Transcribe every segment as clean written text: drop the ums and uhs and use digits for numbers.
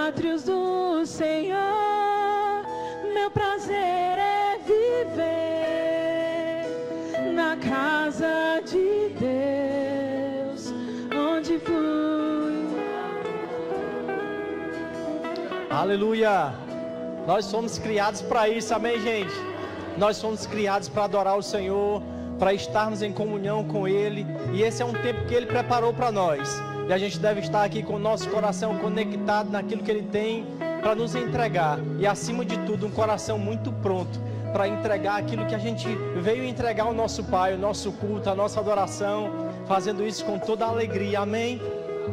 átrios do Senhor, meu prazer é viver na casa de Deus, onde flui. Aleluia! Nós somos criados para isso, amém, gente? Nós somos criados para adorar o Senhor, para estarmos em comunhão com Ele, e esse é um tempo que Ele preparou para nós, e a gente deve estar aqui com o nosso coração conectado naquilo que Ele tem para nos entregar, e acima de tudo um coração muito pronto para entregar aquilo que a gente veio entregar ao nosso Pai, o nosso culto, a nossa adoração, fazendo isso com toda a alegria, amém?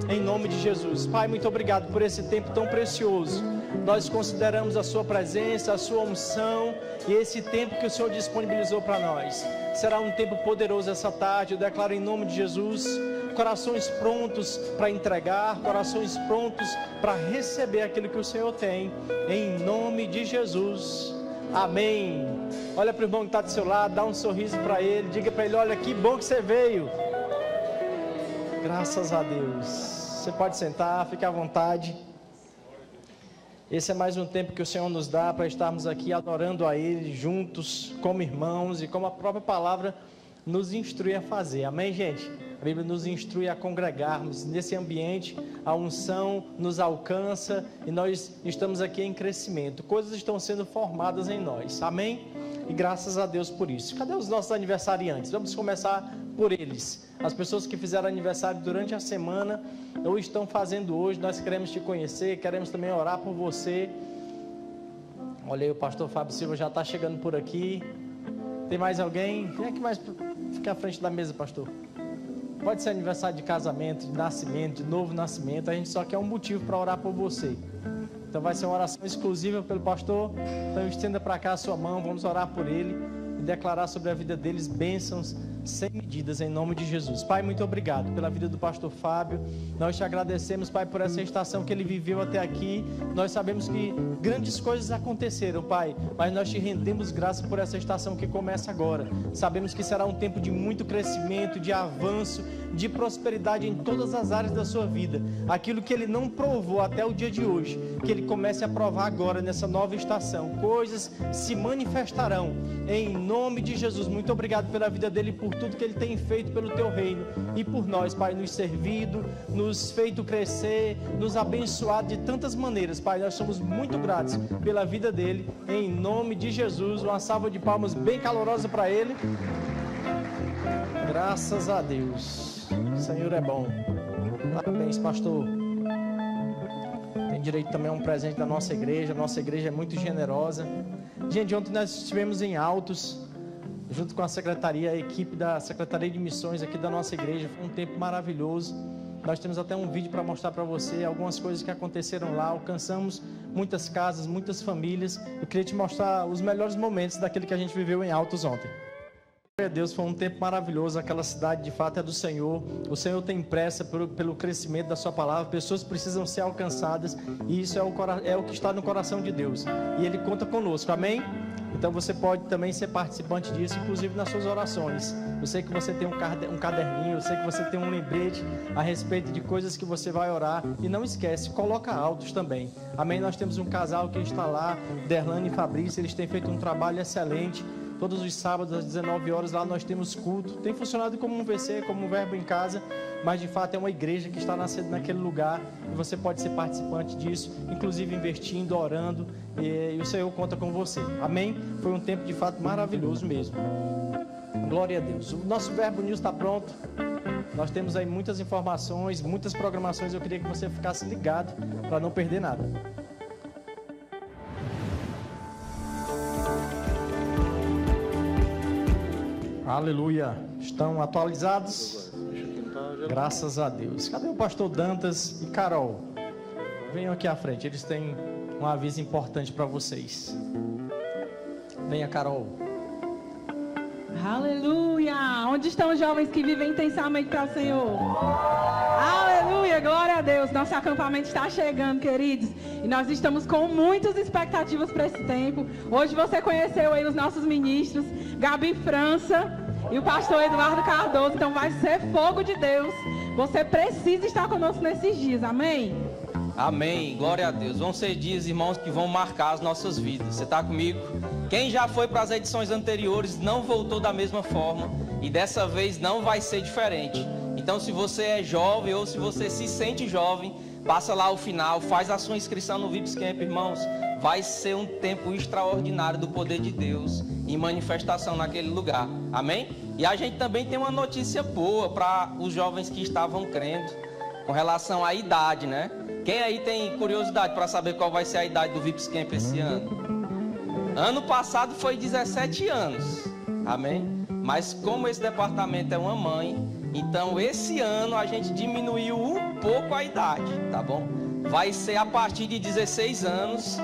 Em nome de Jesus. Pai, muito obrigado por esse tempo tão precioso. Nós consideramos a sua presença, a sua unção e esse tempo que o Senhor disponibilizou para nós. Será um tempo poderoso essa tarde. Eu declaro em nome de Jesus, corações prontos para entregar, corações prontos para receber aquilo que o Senhor tem, em nome de Jesus, amém. Olha para o irmão que está do seu lado, dá um sorriso para ele, diga para ele: olha que bom que você veio. Graças a Deus. Você pode sentar, fique à vontade. Esse é mais um tempo que o Senhor nos dá para estarmos aqui adorando a Ele juntos, como irmãos, e como a própria palavra nos instrui a fazer, amém, gente? A Bíblia nos instrui a congregarmos nesse ambiente, a unção nos alcança e nós estamos aqui em crescimento, coisas estão sendo formadas em nós, amém? E graças a Deus por isso. Cadê os nossos aniversariantes? Vamos começar por eles. As pessoas que fizeram aniversário durante a semana ou estão fazendo hoje, nós queremos te conhecer, queremos também orar por você. Olha aí, o pastor Fábio Silva já está chegando por aqui. Tem mais alguém? Quem é que mais fica à frente da mesa, pastor? Pode ser aniversário de casamento, de nascimento, de novo nascimento. A gente só quer um motivo para orar por você. Então vai ser uma oração exclusiva pelo pastor. Então estenda para cá a sua mão, vamos orar por ele e declarar sobre a vida deles bênçãos sem medidas, em nome de Jesus. Pai, muito obrigado pela vida do pastor Fábio. Nós te agradecemos, Pai, por essa estação que ele viveu até aqui. Nós sabemos que grandes coisas aconteceram, Pai, mas nós te rendemos graça por essa estação que começa agora. Sabemos que será um tempo de muito crescimento, de avanço, de prosperidade em todas as áreas da sua vida. Aquilo que ele não provou até o dia de hoje, que ele comece a provar agora nessa nova estação. Coisas se manifestarão em nome de Jesus. Muito obrigado pela vida dele, por tudo que ele tem feito pelo teu reino e por nós, Pai, nos servido, nos feito crescer, nos abençoado de tantas maneiras, Pai. Nós somos muito gratos pela vida dele, em nome de Jesus. Uma salva de palmas bem calorosa para ele. Graças a Deus, o Senhor é bom. Parabéns, pastor. Tem direito também a um presente da nossa igreja é muito generosa. Gente, ontem nós estivemos em Altos, junto com a secretaria, a equipe da Secretaria de Missões aqui da nossa igreja. Foi um tempo maravilhoso. Nós temos até um vídeo para mostrar para você algumas coisas que aconteceram lá. Alcançamos muitas casas, muitas famílias. Eu queria te mostrar os melhores momentos daquele que a gente viveu em Altos ontem. Glória a Deus, foi um tempo maravilhoso. Aquela cidade de fato é do Senhor. O Senhor tem pressa pelo crescimento da sua palavra. Pessoas precisam ser alcançadas, e isso é o que está no coração de Deus, e Ele conta conosco, amém? Então você pode também ser participante disso, inclusive nas suas orações. Eu sei que você tem um caderninho, eu sei que você tem um lembrete a respeito de coisas que você vai orar. E não esquece, coloca Altos também, amém? Nós temos um casal que está lá, Derlane e Fabrício, eles têm feito um trabalho excelente. Todos os sábados às 19 horas lá nós temos culto. Tem funcionado como um VC, como um verbo em casa, mas de fato é uma igreja que está nascendo naquele lugar, e você pode ser participante disso, inclusive investindo, orando, e o Senhor conta com você, amém? Foi um tempo de fato maravilhoso mesmo. Glória a Deus. O nosso Verbo News está pronto. Nós temos aí muitas informações, muitas programações. Eu queria que você ficasse ligado para não perder nada. Aleluia. Estão atualizados? Graças a Deus. Cadê o pastor Dantas e Carol? Venham aqui à frente, eles têm um aviso importante para vocês. Venha, Carol. Aleluia! Onde estão os jovens que vivem intensamente para o Senhor? Aleluia! Glória a Deus! Nosso acampamento está chegando, queridos, e nós estamos com muitas expectativas para esse tempo. Hoje você conheceu aí os nossos ministros, Gabi França e o pastor Eduardo Cardoso. Então vai ser fogo de Deus. Você precisa estar conosco nesses dias, amém? Amém, glória a Deus. Vão ser dias, irmãos, que vão marcar as nossas vidas. Você está comigo? Quem já foi para as edições anteriores não voltou da mesma forma e dessa vez não vai ser diferente. Então, se você é jovem ou se você se sente jovem, passa lá ao final, faz a sua inscrição no VIPS Camp, irmãos. Vai ser um tempo extraordinário do poder de Deus em manifestação naquele lugar. Amém? E a gente também tem uma notícia boa para os jovens que estavam crendo com relação à idade, né? Quem aí tem curiosidade para saber qual vai ser a idade do VIPS Camp esse ano? Ano passado foi 17 anos. Amém? Mas como esse departamento é uma mãe, então esse ano a gente diminuiu um pouco a idade, tá bom? Vai ser a partir de 16 anos.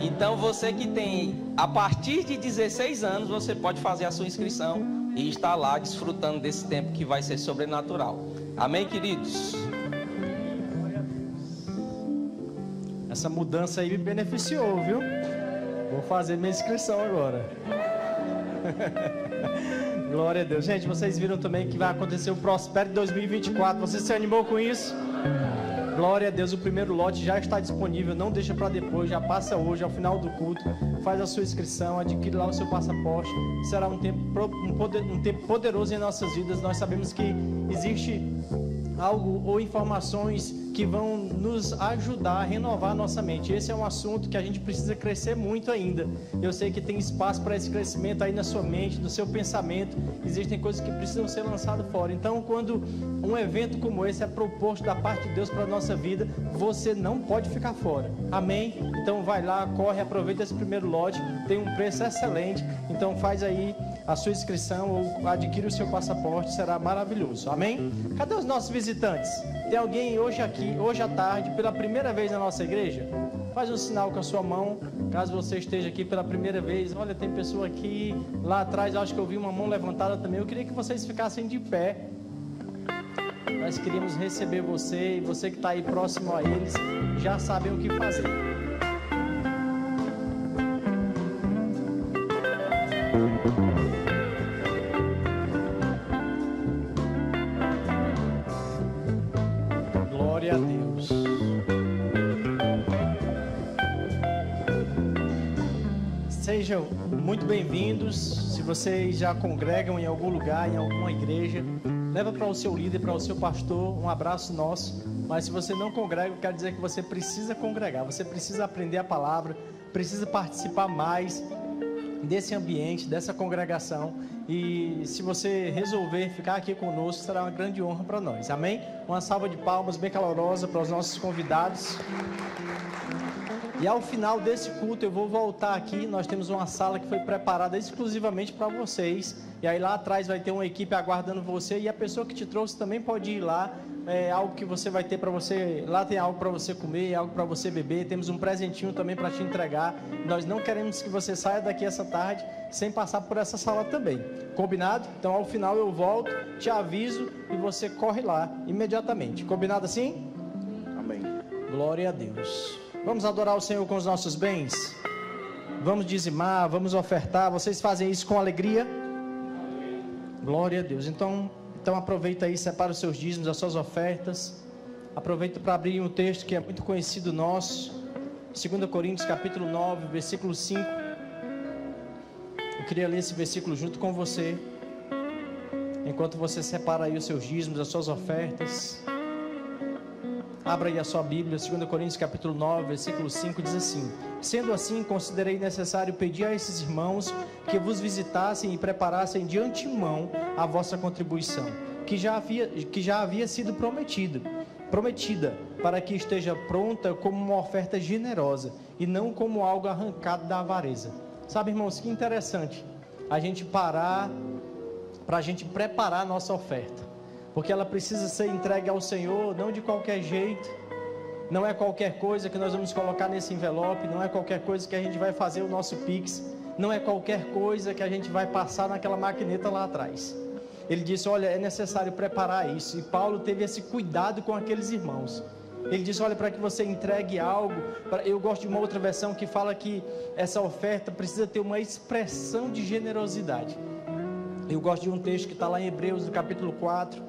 Então você que tem a partir de 16 anos, você pode fazer a sua inscrição e estar lá desfrutando desse tempo que vai ser sobrenatural. Amém, queridos? Essa mudança aí me beneficiou, viu? Vou fazer minha inscrição agora. Glória a Deus. Gente, vocês viram também que vai acontecer o Prospere 2024. Você se animou com isso? Glória a Deus, o primeiro lote já está disponível, não deixa para depois, já passa hoje, ao final do culto, faz a sua inscrição, adquire lá o seu passaporte, será um tempo poderoso em nossas vidas. Nós sabemos que existe algo ou informações que vão nos ajudar a renovar a nossa mente. Esse é um assunto que a gente precisa crescer muito ainda. Eu sei que tem espaço para esse crescimento aí na sua mente, no seu pensamento. Existem coisas que precisam ser lançadas fora. Então, quando um evento como esse é proposto da parte de Deus para a nossa vida, você não pode ficar fora. Amém? Então vai lá, corre, aproveita esse primeiro lote, tem um preço excelente. Então faz aí a sua inscrição ou adquire o seu passaporte, será maravilhoso. Amém? Cadê os nossos visitantes? Tem alguém hoje aqui, hoje à tarde, pela primeira vez na nossa igreja? Faz um sinal com a sua mão, caso você esteja aqui pela primeira vez. Olha, tem pessoa aqui, lá atrás, eu acho que eu vi uma mão levantada também. Eu queria que vocês ficassem de pé. Nós queríamos receber você, e você que está aí próximo a eles, já sabem o que fazer. Glória a Deus. Sejam muito bem-vindos. Se vocês já congregam em algum lugar, em alguma igreja, leva para o seu líder, para o seu pastor, um abraço nosso. Mas se você não congrega, eu quero dizer que você precisa congregar, você precisa aprender a palavra, precisa participar mais desse ambiente, dessa congregação. E se você resolver ficar aqui conosco, será uma grande honra para nós. Amém? Uma salva de palmas bem calorosa para os nossos convidados. E ao final desse culto eu vou voltar aqui. Nós temos uma sala que foi preparada exclusivamente para vocês. E aí lá atrás vai ter uma equipe aguardando você. E a pessoa que te trouxe também pode ir lá. É algo que você vai ter para você. Lá tem algo para você comer, algo para você beber. Temos um presentinho também para te entregar. Nós não queremos que você saia daqui essa tarde sem passar por essa sala também. Combinado? Então ao final eu volto, te aviso e você corre lá imediatamente. Combinado assim? Amém. Glória a Deus. Vamos adorar o Senhor com os nossos bens? Vamos dizimar, vamos ofertar. Vocês fazem isso com alegria? Glória a Deus. Então aproveita aí, separa os seus dízimos, as suas ofertas. Aproveita para abrir um texto que é muito conhecido nosso. 2 Coríntios capítulo 9, versículo 5. Eu queria ler esse versículo junto com você. Enquanto você separa aí os seus dízimos, as suas ofertas. Abra aí a sua Bíblia, 2 Coríntios capítulo 9, versículo 5, diz assim: sendo assim, considerei necessário pedir a esses irmãos que vos visitassem e preparassem de antemão a vossa contribuição, que já havia sido prometida, para que esteja pronta como uma oferta generosa, e não como algo arrancado da avareza. Sabe, irmãos, que interessante a gente parar, para a gente preparar a nossa oferta. Porque ela precisa ser entregue ao Senhor, não de qualquer jeito. Não é qualquer coisa que nós vamos colocar nesse envelope. Não é qualquer coisa que a gente vai fazer o nosso Pix. Não é qualquer coisa que a gente vai passar naquela maquineta lá atrás. Ele disse, olha, é necessário preparar isso. E Paulo teve esse cuidado com aqueles irmãos. Ele disse, olha, para que você entregue algo. Eu gosto de uma outra versão que fala que essa oferta precisa ter uma expressão de generosidade. Eu gosto de um texto que está lá em Hebreus, no capítulo 4,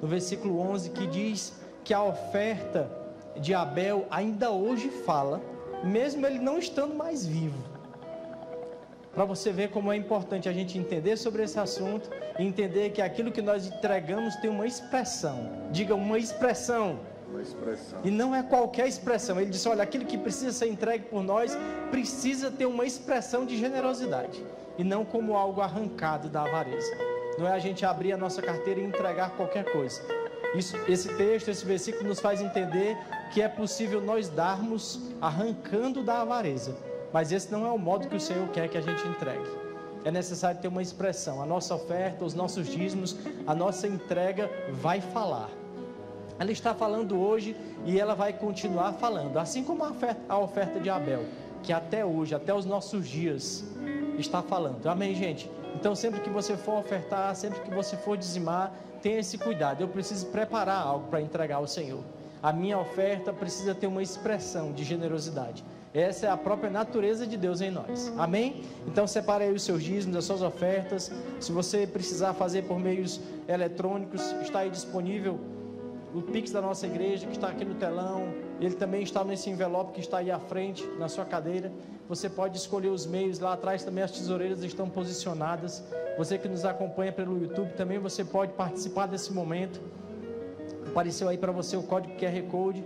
no versículo 11, que diz que a oferta de Abel ainda hoje fala, mesmo ele não estando mais vivo. Para você ver como é importante a gente entender sobre esse assunto e entender que aquilo que nós entregamos tem uma expressão. Diga, uma expressão. Uma expressão. E não é qualquer expressão. Ele disse, olha, aquilo que precisa ser entregue por nós precisa ter uma expressão de generosidade e não como algo arrancado da avareza. Não é a gente abrir a nossa carteira e entregar qualquer coisa. Esse texto, esse versículo nos faz entender que é possível nós darmos arrancando da avareza, mas esse não é o modo que o Senhor quer que a gente entregue. É necessário ter uma expressão. A nossa oferta, os nossos dízimos, a nossa entrega vai falar. Ela está falando hoje e ela vai continuar falando, assim como a oferta de Abel, que até hoje, até os nossos dias, está falando. Amém, gente? Então sempre que você for ofertar, sempre que você for dizimar, tenha esse cuidado. Eu preciso preparar algo para entregar ao Senhor. A minha oferta precisa ter uma expressão de generosidade. Essa é a própria natureza de Deus em nós. Amém? Então separe aí os seus dízimos, as suas ofertas. Se você precisar fazer por meios eletrônicos, está aí disponível o Pix da nossa igreja, que está aqui no telão. Ele também está nesse envelope que está aí à frente, na sua cadeira. Você pode escolher os meios. Lá atrás também as tesoureiras estão posicionadas. Você que nos acompanha pelo YouTube, também você pode participar desse momento. Apareceu aí para você o código QR Code.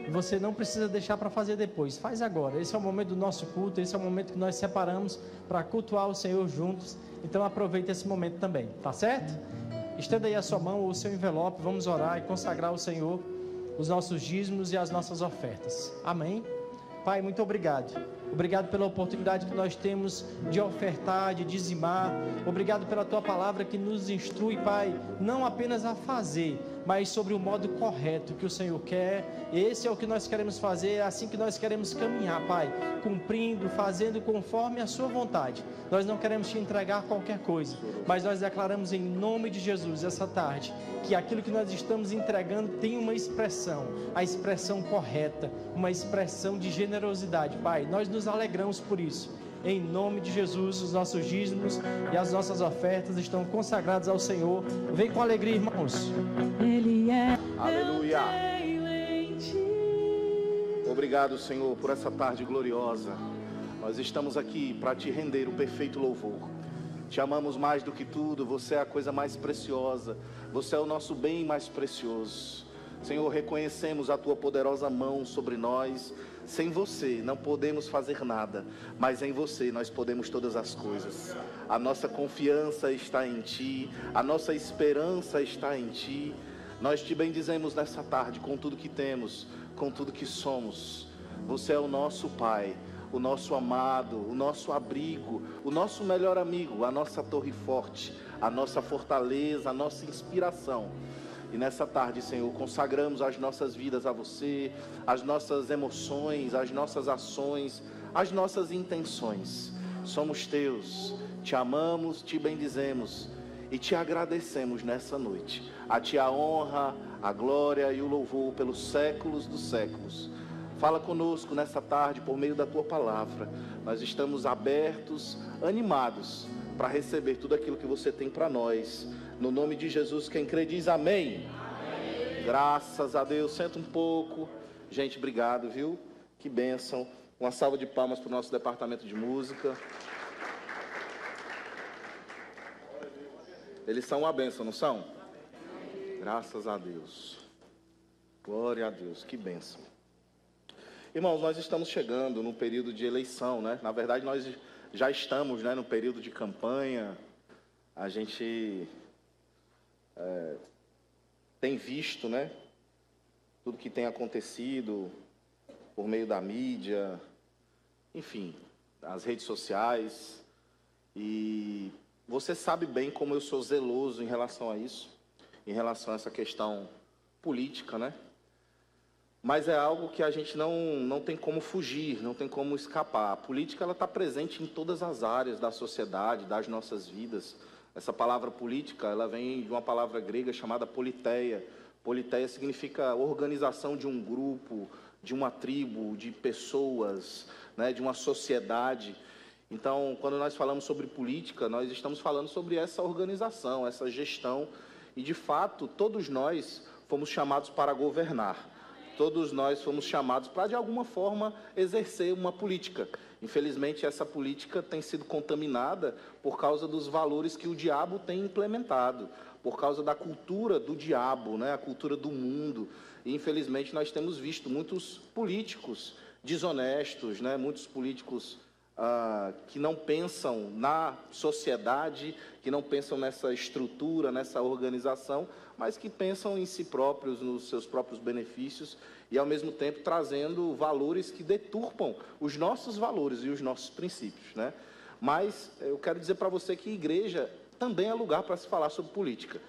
E você não precisa deixar para fazer depois. Faz agora. Esse é o momento do nosso culto. Esse é o momento que nós separamos para cultuar o Senhor juntos. Então aproveite esse momento também. Tá certo? Estenda aí a sua mão ou o seu envelope. Vamos orar e consagrar ao Senhor os nossos dízimos e as nossas ofertas. Amém? Pai, muito obrigado. Obrigado pela oportunidade que nós temos de ofertar, de dizimar. Obrigado pela Tua palavra que nos instrui, Pai, não apenas a fazer, mas sobre o modo correto que o Senhor quer. Esse é o que nós queremos fazer, é assim que nós queremos caminhar, Pai, cumprindo, fazendo conforme a Sua vontade. Nós não queremos Te entregar qualquer coisa, mas nós declaramos em nome de Jesus essa tarde, que aquilo que nós estamos entregando tem uma expressão, a expressão correta, uma expressão de generosidade, Pai. Nós nos alegramos por isso. Em nome de Jesus, os nossos dízimos e as nossas ofertas estão consagrados ao Senhor. Vem com alegria, irmãos. Ele é Aleluia. excelente. Obrigado, Senhor, por essa tarde gloriosa. Nós estamos aqui para Te render o perfeito louvor. Te amamos mais do que tudo. Você é a coisa mais preciosa. Você é o nosso bem mais precioso. Senhor, reconhecemos a Tua poderosa mão sobre nós. Sem Você não podemos fazer nada, mas em Você nós podemos todas as coisas. A nossa confiança está em Ti, a nossa esperança está em Ti. Nós Te bendizemos nessa tarde com tudo que temos, com tudo que somos. Você é o nosso Pai, o nosso amado, o nosso abrigo, o nosso melhor amigo, a nossa torre forte, a nossa fortaleza, a nossa inspiração. E nessa tarde, Senhor, consagramos as nossas vidas a Você, as nossas emoções, as nossas ações, as nossas intenções. Somos Teus, Te amamos, Te bendizemos e Te agradecemos nessa noite. A Ti a honra, a glória e o louvor pelos séculos dos séculos. Fala conosco nessa tarde por meio da Tua palavra. Nós estamos abertos, animados para receber tudo aquilo que Você tem para nós. No nome de Jesus, quem crê diz amém. Amém. Graças a Deus. Senta um pouco. Gente, obrigado, viu? Que bênção. Uma salva de palmas para o nosso departamento de música. Eles são uma bênção, não são? Graças a Deus. Glória a Deus. Que bênção. Irmãos, nós estamos chegando no período de eleição, né? Na verdade, nós já estamos, né, no período de campanha. A gente tem visto, né, tudo que tem acontecido por meio da mídia, enfim, as redes sociais. E você sabe bem como eu sou zeloso em relação a isso, em relação a essa questão política, né? Mas é algo que a gente não tem como fugir, não tem como escapar. A política está presente em todas as áreas da sociedade, das nossas vidas. Essa palavra política, ela vem de uma palavra grega chamada politeia. Politeia significa organização de um grupo, de uma tribo, de pessoas, né, de uma sociedade. Então, quando nós falamos sobre política, nós estamos falando sobre essa organização, essa gestão. E, de fato, todos nós fomos chamados para governar. Todos nós fomos chamados para, de alguma forma, exercer uma política. Infelizmente, essa política tem sido contaminada por causa dos valores que o diabo tem implementado, por causa da cultura do diabo, né? A cultura do mundo. E, infelizmente, nós temos visto muitos políticos desonestos, né? Muitos políticos que não pensam na sociedade, que não pensam nessa estrutura, nessa organização, mas que pensam em si próprios, nos seus próprios benefícios e, ao mesmo tempo, trazendo valores que deturpam os nossos valores e os nossos princípios, né? Mas eu quero dizer para você que igreja também é lugar para se falar sobre política.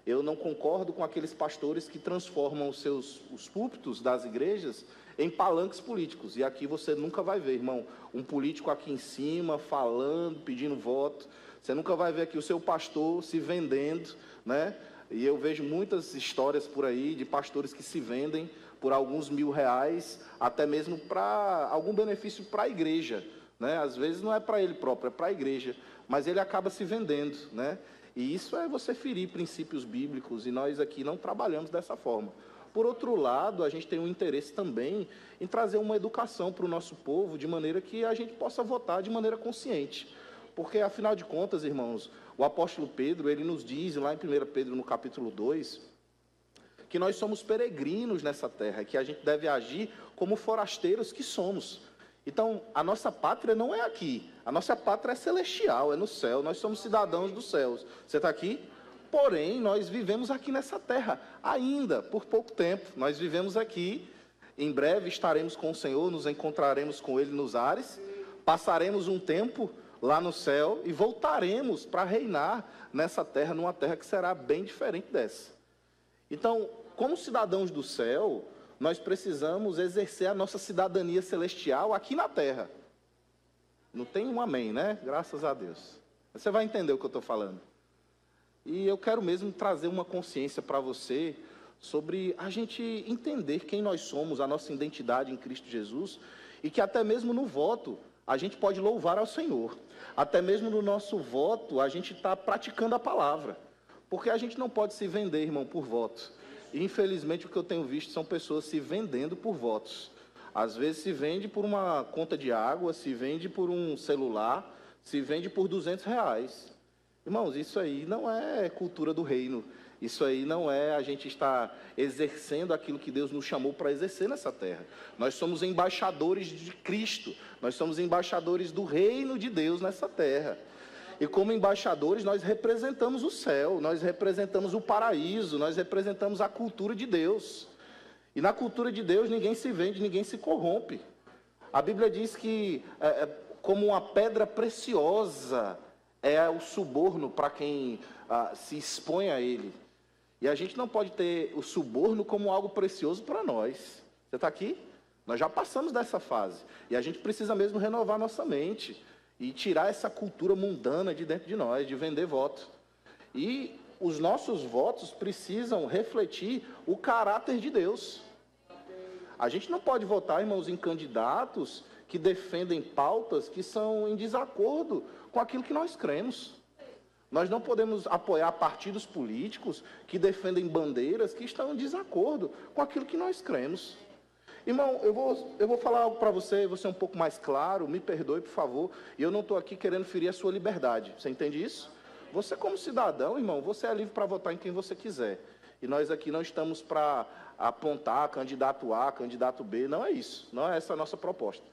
Eu não concordo com aqueles pastores que transformam os púlpitos das igrejas em palanques políticos. E aqui você nunca vai ver, irmão, um político aqui em cima, falando, pedindo voto. Você nunca vai ver aqui o seu pastor se vendendo, né? E eu vejo muitas histórias por aí de pastores que se vendem por alguns R$1.000, até mesmo para algum benefício para a igreja, né? Às vezes não é para ele próprio, é para a igreja, mas ele acaba se vendendo, né? E isso é você ferir princípios bíblicos, e nós aqui não trabalhamos dessa forma. Por outro lado, a gente tem um interesse também em trazer uma educação para o nosso povo, de maneira que a gente possa votar de maneira consciente. Porque, afinal de contas, irmãos, o apóstolo Pedro, ele nos diz, lá em 1 Pedro, no capítulo 2, que nós somos peregrinos nessa terra, que a gente deve agir como forasteiros que somos. Então, a nossa pátria não é aqui, a nossa pátria é celestial, é no céu, nós somos cidadãos dos céus. Você está aqui? Porém, nós vivemos aqui nessa terra, ainda por pouco tempo. Nós vivemos aqui, em breve estaremos com o Senhor, nos encontraremos com Ele nos ares, passaremos um tempo lá no céu e voltaremos para reinar nessa terra, numa terra que será bem diferente dessa. Então, como cidadãos do céu, nós precisamos exercer a nossa cidadania celestial aqui na terra. Não tem um amém, né? Graças a Deus. Você vai entender o que eu estou falando. E eu quero mesmo trazer uma consciência para você sobre a gente entender quem nós somos, a nossa identidade em Cristo Jesus, e que até mesmo no voto a gente pode louvar ao Senhor. Até mesmo no nosso voto a gente está praticando a palavra. Porque a gente não pode se vender, irmão, por voto. E, infelizmente, o que eu tenho visto são pessoas se vendendo por votos. Às vezes se vende por uma conta de água, se vende por um celular, se vende por R$200. Irmãos, isso aí não é cultura do reino. Isso aí não é a gente estar exercendo aquilo que Deus nos chamou para exercer nessa terra. Nós somos embaixadores de Cristo. Nós somos embaixadores do reino de Deus nessa terra. E como embaixadores, nós representamos o céu, nós representamos o paraíso, nós representamos a cultura de Deus. E na cultura de Deus, ninguém se vende, ninguém se corrompe. A Bíblia diz que, como uma pedra preciosa, é o suborno para quem se expõe a ele. E a gente não pode ter o suborno como algo precioso para nós. Você está aqui? Nós já passamos dessa fase. E a gente precisa mesmo renovar nossa mente e tirar essa cultura mundana de dentro de nós, de vender voto. E os nossos votos precisam refletir o caráter de Deus. A gente não pode votar, irmãos, em candidatos que defendem pautas que são em desacordo com aquilo que nós cremos. Nós não podemos apoiar partidos políticos que defendem bandeiras que estão em desacordo com aquilo que nós cremos. Irmão, eu vou falar algo para você um pouco mais claro, me perdoe, por favor, e eu não estou aqui querendo ferir a sua liberdade. Você entende isso? Você, como cidadão, irmão, você é livre para votar em quem você quiser. E nós aqui não estamos para apontar candidato A, candidato B, não é isso. Não é essa a nossa proposta.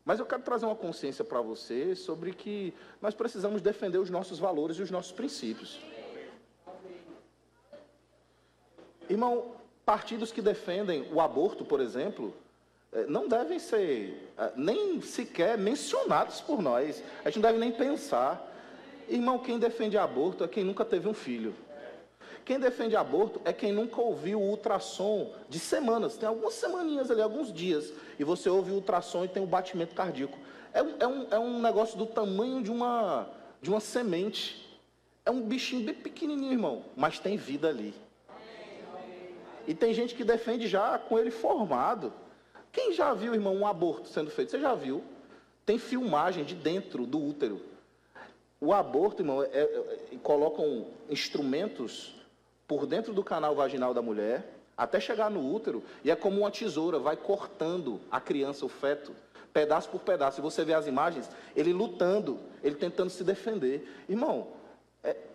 Mas eu quero trazer uma consciência para você sobre que nós precisamos defender os nossos valores e os nossos princípios. Irmão, partidos que defendem o aborto, por exemplo, não devem ser nem sequer mencionados por nós. A gente não deve nem pensar. Irmão, quem defende aborto é quem nunca teve um filho. Quem defende aborto é quem nunca ouviu o ultrassom de semanas. Tem algumas semaninhas ali, alguns dias, e você ouve o ultrassom e tem um batimento cardíaco. É um negócio do tamanho de uma semente. É um bichinho bem pequenininho, irmão, mas tem vida ali. E tem gente que defende já com ele formado. Quem já viu, irmão, um aborto sendo feito? Você já viu? Tem filmagem de dentro do útero. O aborto, irmão, colocam instrumentos por dentro do canal vaginal da mulher, até chegar no útero, e é como uma tesoura, vai cortando a criança, o feto, pedaço por pedaço. E você vê as imagens, ele lutando, ele tentando se defender. Irmão,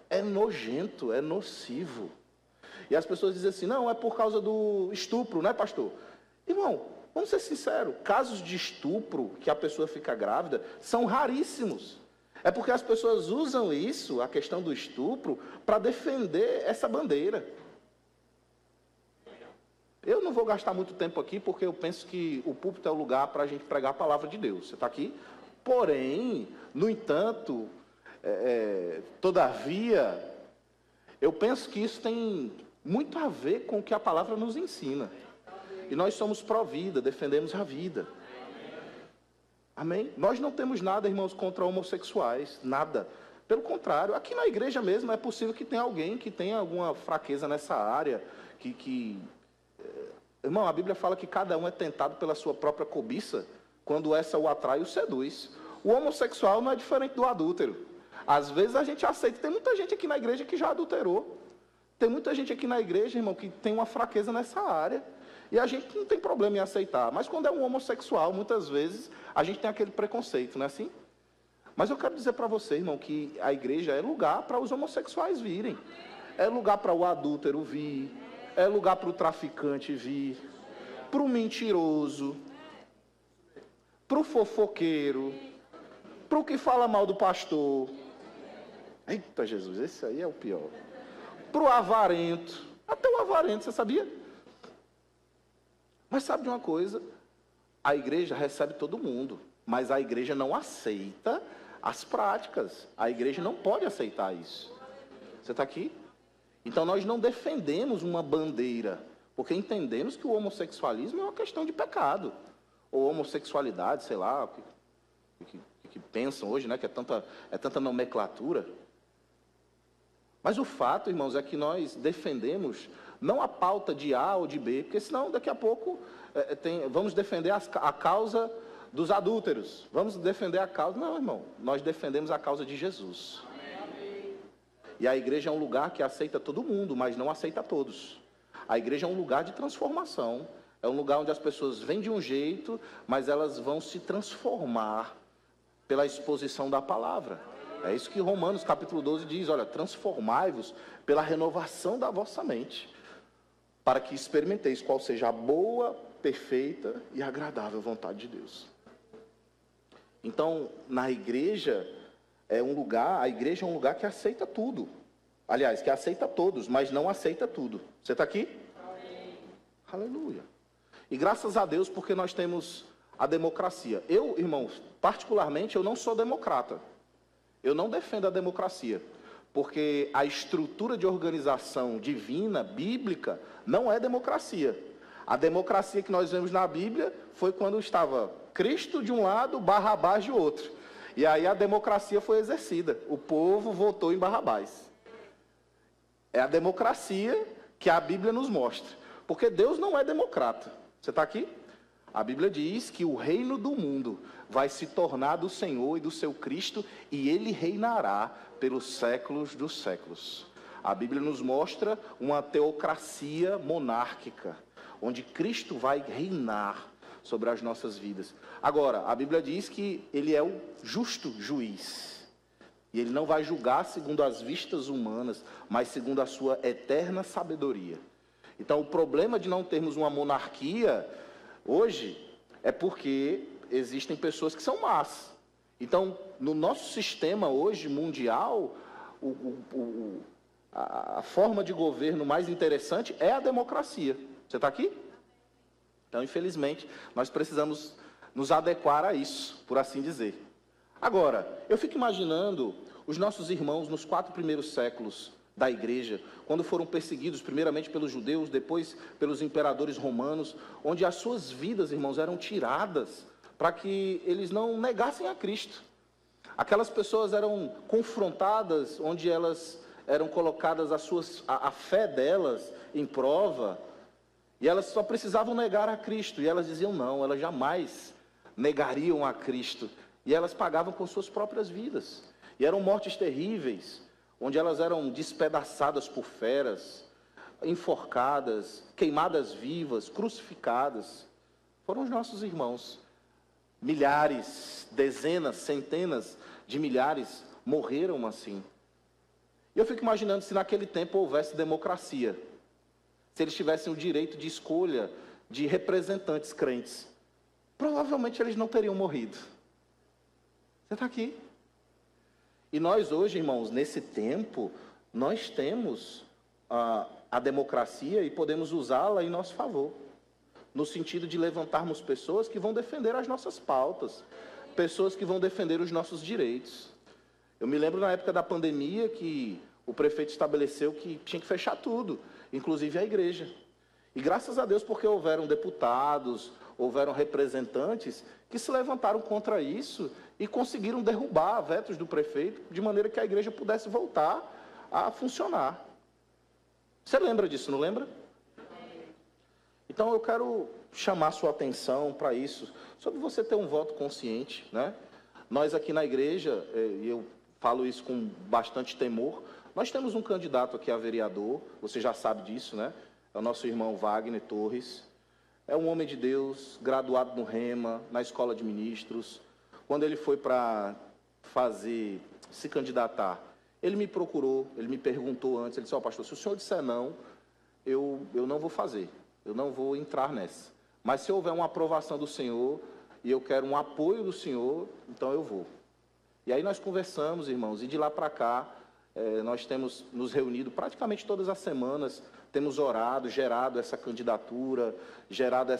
é nojento, é nocivo. E as pessoas dizem assim, não, é por causa do estupro, né, pastor? Irmão, vamos ser sinceros, casos de estupro, que a pessoa fica grávida, são raríssimos. É porque as pessoas usam isso, a questão do estupro, para defender essa bandeira. Eu não vou gastar muito tempo aqui, porque eu penso que o púlpito é o lugar para a gente pregar a palavra de Deus. Você está aqui? Porém, no entanto, todavia, eu penso que isso tem muito a ver com o que a palavra nos ensina. E nós somos pró-vida, defendemos a vida. Amém? Nós não temos nada, irmãos, contra homossexuais, nada. Pelo contrário, aqui na igreja mesmo é possível que tenha alguém que tenha alguma fraqueza nessa área, Irmão, a Bíblia fala que cada um é tentado pela sua própria cobiça, quando essa o atrai e o seduz. O homossexual não é diferente do adúltero. Às vezes a gente aceita, tem muita gente aqui na igreja que já adulterou. Tem muita gente aqui na igreja, irmão, que tem uma fraqueza nessa área. E a gente não tem problema em aceitar. Mas quando é um homossexual, muitas vezes, a gente tem aquele preconceito, não é assim? Mas eu quero dizer para você, irmão, que a igreja é lugar para os homossexuais virem. É lugar para o adúltero vir. É lugar para o traficante vir. Para o mentiroso. Para o fofoqueiro. Para o que fala mal do pastor. Eita Jesus, esse aí é o pior. Para o avarento. Até o avarento, você sabia? Mas sabe de uma coisa? A igreja recebe todo mundo, mas a igreja não aceita as práticas. A igreja não pode aceitar isso. Você está aqui? Então nós não defendemos uma bandeira, porque entendemos que o homossexualismo é uma questão de pecado. Ou homossexualidade, sei lá, o que pensam hoje, né? Que é tanta nomenclatura. Mas o fato, irmãos, é que nós defendemos não a pauta de A ou de B, porque senão daqui a pouco vamos defender a causa dos adúlteros. Vamos defender a causa... Não, irmão, nós defendemos a causa de Jesus. Amém. E a igreja é um lugar que aceita todo mundo, mas não aceita todos. A igreja é um lugar de transformação. É um lugar onde as pessoas vêm de um jeito, mas elas vão se transformar pela exposição da palavra. É isso que Romanos capítulo 12 diz, olha, transformai-vos pela renovação da vossa mente, para que experimenteis qual seja a boa, perfeita e agradável vontade de Deus. Então, na igreja, a igreja é um lugar que aceita tudo. Aliás, que aceita todos, mas não aceita tudo. Você está aqui? Amém. Aleluia. E graças a Deus, porque nós temos a democracia. Eu, irmãos, particularmente, eu não sou democrata. Eu não defendo a democracia, porque a estrutura de organização divina, bíblica, não é democracia. A democracia que nós vemos na Bíblia foi quando estava Cristo de um lado, Barrabás de outro. E aí a democracia foi exercida. O povo votou em Barrabás. É a democracia que a Bíblia nos mostra. Porque Deus não é democrata. Você está aqui? A Bíblia diz que o reino do mundo vai se tornar do Senhor e do seu Cristo, e ele reinará pelos séculos dos séculos. A Bíblia nos mostra uma teocracia monárquica, onde Cristo vai reinar sobre as nossas vidas. Agora, a Bíblia diz que ele é o justo juiz, e ele não vai julgar segundo as vistas humanas, mas segundo a sua eterna sabedoria. Então, o problema de não termos uma monarquia hoje é porque existem pessoas que são más. Então, no nosso sistema hoje mundial, a forma de governo mais interessante é a democracia. Você está aqui? Então, infelizmente, nós precisamos nos adequar a isso, por assim dizer. Agora, eu fico imaginando os nossos irmãos nos 4 primeiros séculos da igreja, quando foram perseguidos primeiramente pelos judeus, depois pelos imperadores romanos, onde as suas vidas, irmãos, eram tiradas para que eles não negassem a Cristo. Aquelas pessoas eram confrontadas, onde elas eram colocadas a fé delas em prova, e elas só precisavam negar a Cristo, e elas diziam não, elas jamais negariam a Cristo, e elas pagavam com suas próprias vidas, e eram mortes terríveis, onde elas eram despedaçadas por feras, enforcadas, queimadas vivas, crucificadas, foram os nossos irmãos. Milhares, dezenas, centenas de milhares morreram assim. E eu fico imaginando se naquele tempo houvesse democracia, se eles tivessem o direito de escolha de representantes crentes, provavelmente eles não teriam morrido. Você está aqui. E nós hoje, irmãos, nesse tempo, nós temos a democracia e podemos usá-la em nosso favor, no sentido de levantarmos pessoas que vão defender as nossas pautas, pessoas que vão defender os nossos direitos. Eu me lembro na época da pandemia que o prefeito estabeleceu que tinha que fechar tudo, inclusive a igreja. E graças a Deus, porque houveram deputados, houveram representantes que se levantaram contra isso e conseguiram derrubar vetos do prefeito, de maneira que a igreja pudesse voltar a funcionar. Você lembra disso, não lembra? Então eu quero chamar sua atenção para isso, sobre você ter um voto consciente, né? Nós aqui na igreja, e eu falo isso com bastante temor, nós temos um candidato aqui a vereador, você já sabe disso, né? É o nosso irmão Wagner Torres. É um homem de Deus, graduado no Rema, na escola de ministros. Quando ele foi para se candidatar, ele me procurou, ele me perguntou antes, ele disse, pastor, se o senhor disser não, eu não vou fazer, eu não vou entrar nessa. Mas se houver uma aprovação do senhor, e eu quero um apoio do senhor, então eu vou. E aí nós conversamos, irmãos, e de lá para cá, nós temos nos reunido praticamente todas as semanas, temos orado, gerado essa candidatura, gerado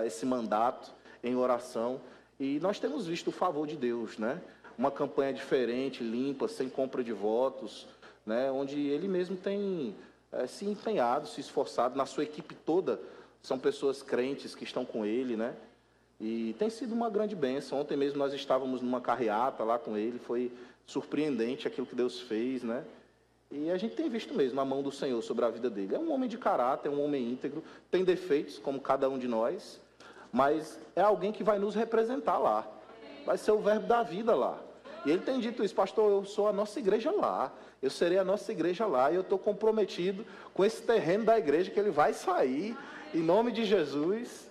esse mandato em oração, e nós temos visto o favor de Deus, né? Uma campanha diferente, limpa, sem compra de votos, né? Onde ele mesmo tem se empenhado, se esforçado, na sua equipe toda, são pessoas crentes que estão com ele, né? E tem sido uma grande bênção. Ontem mesmo nós estávamos numa carreata lá com ele, foi surpreendente aquilo que Deus fez, né? E a gente tem visto mesmo a mão do Senhor sobre a vida dele. É um homem de caráter, é um homem íntegro, tem defeitos, como cada um de nós, mas é alguém que vai nos representar lá. Vai ser o verbo da vida lá. E ele tem dito isso, pastor, eu sou a nossa igreja lá, eu serei a nossa igreja lá, e eu estou comprometido com esse terreno da igreja, que ele vai sair, em nome de Jesus,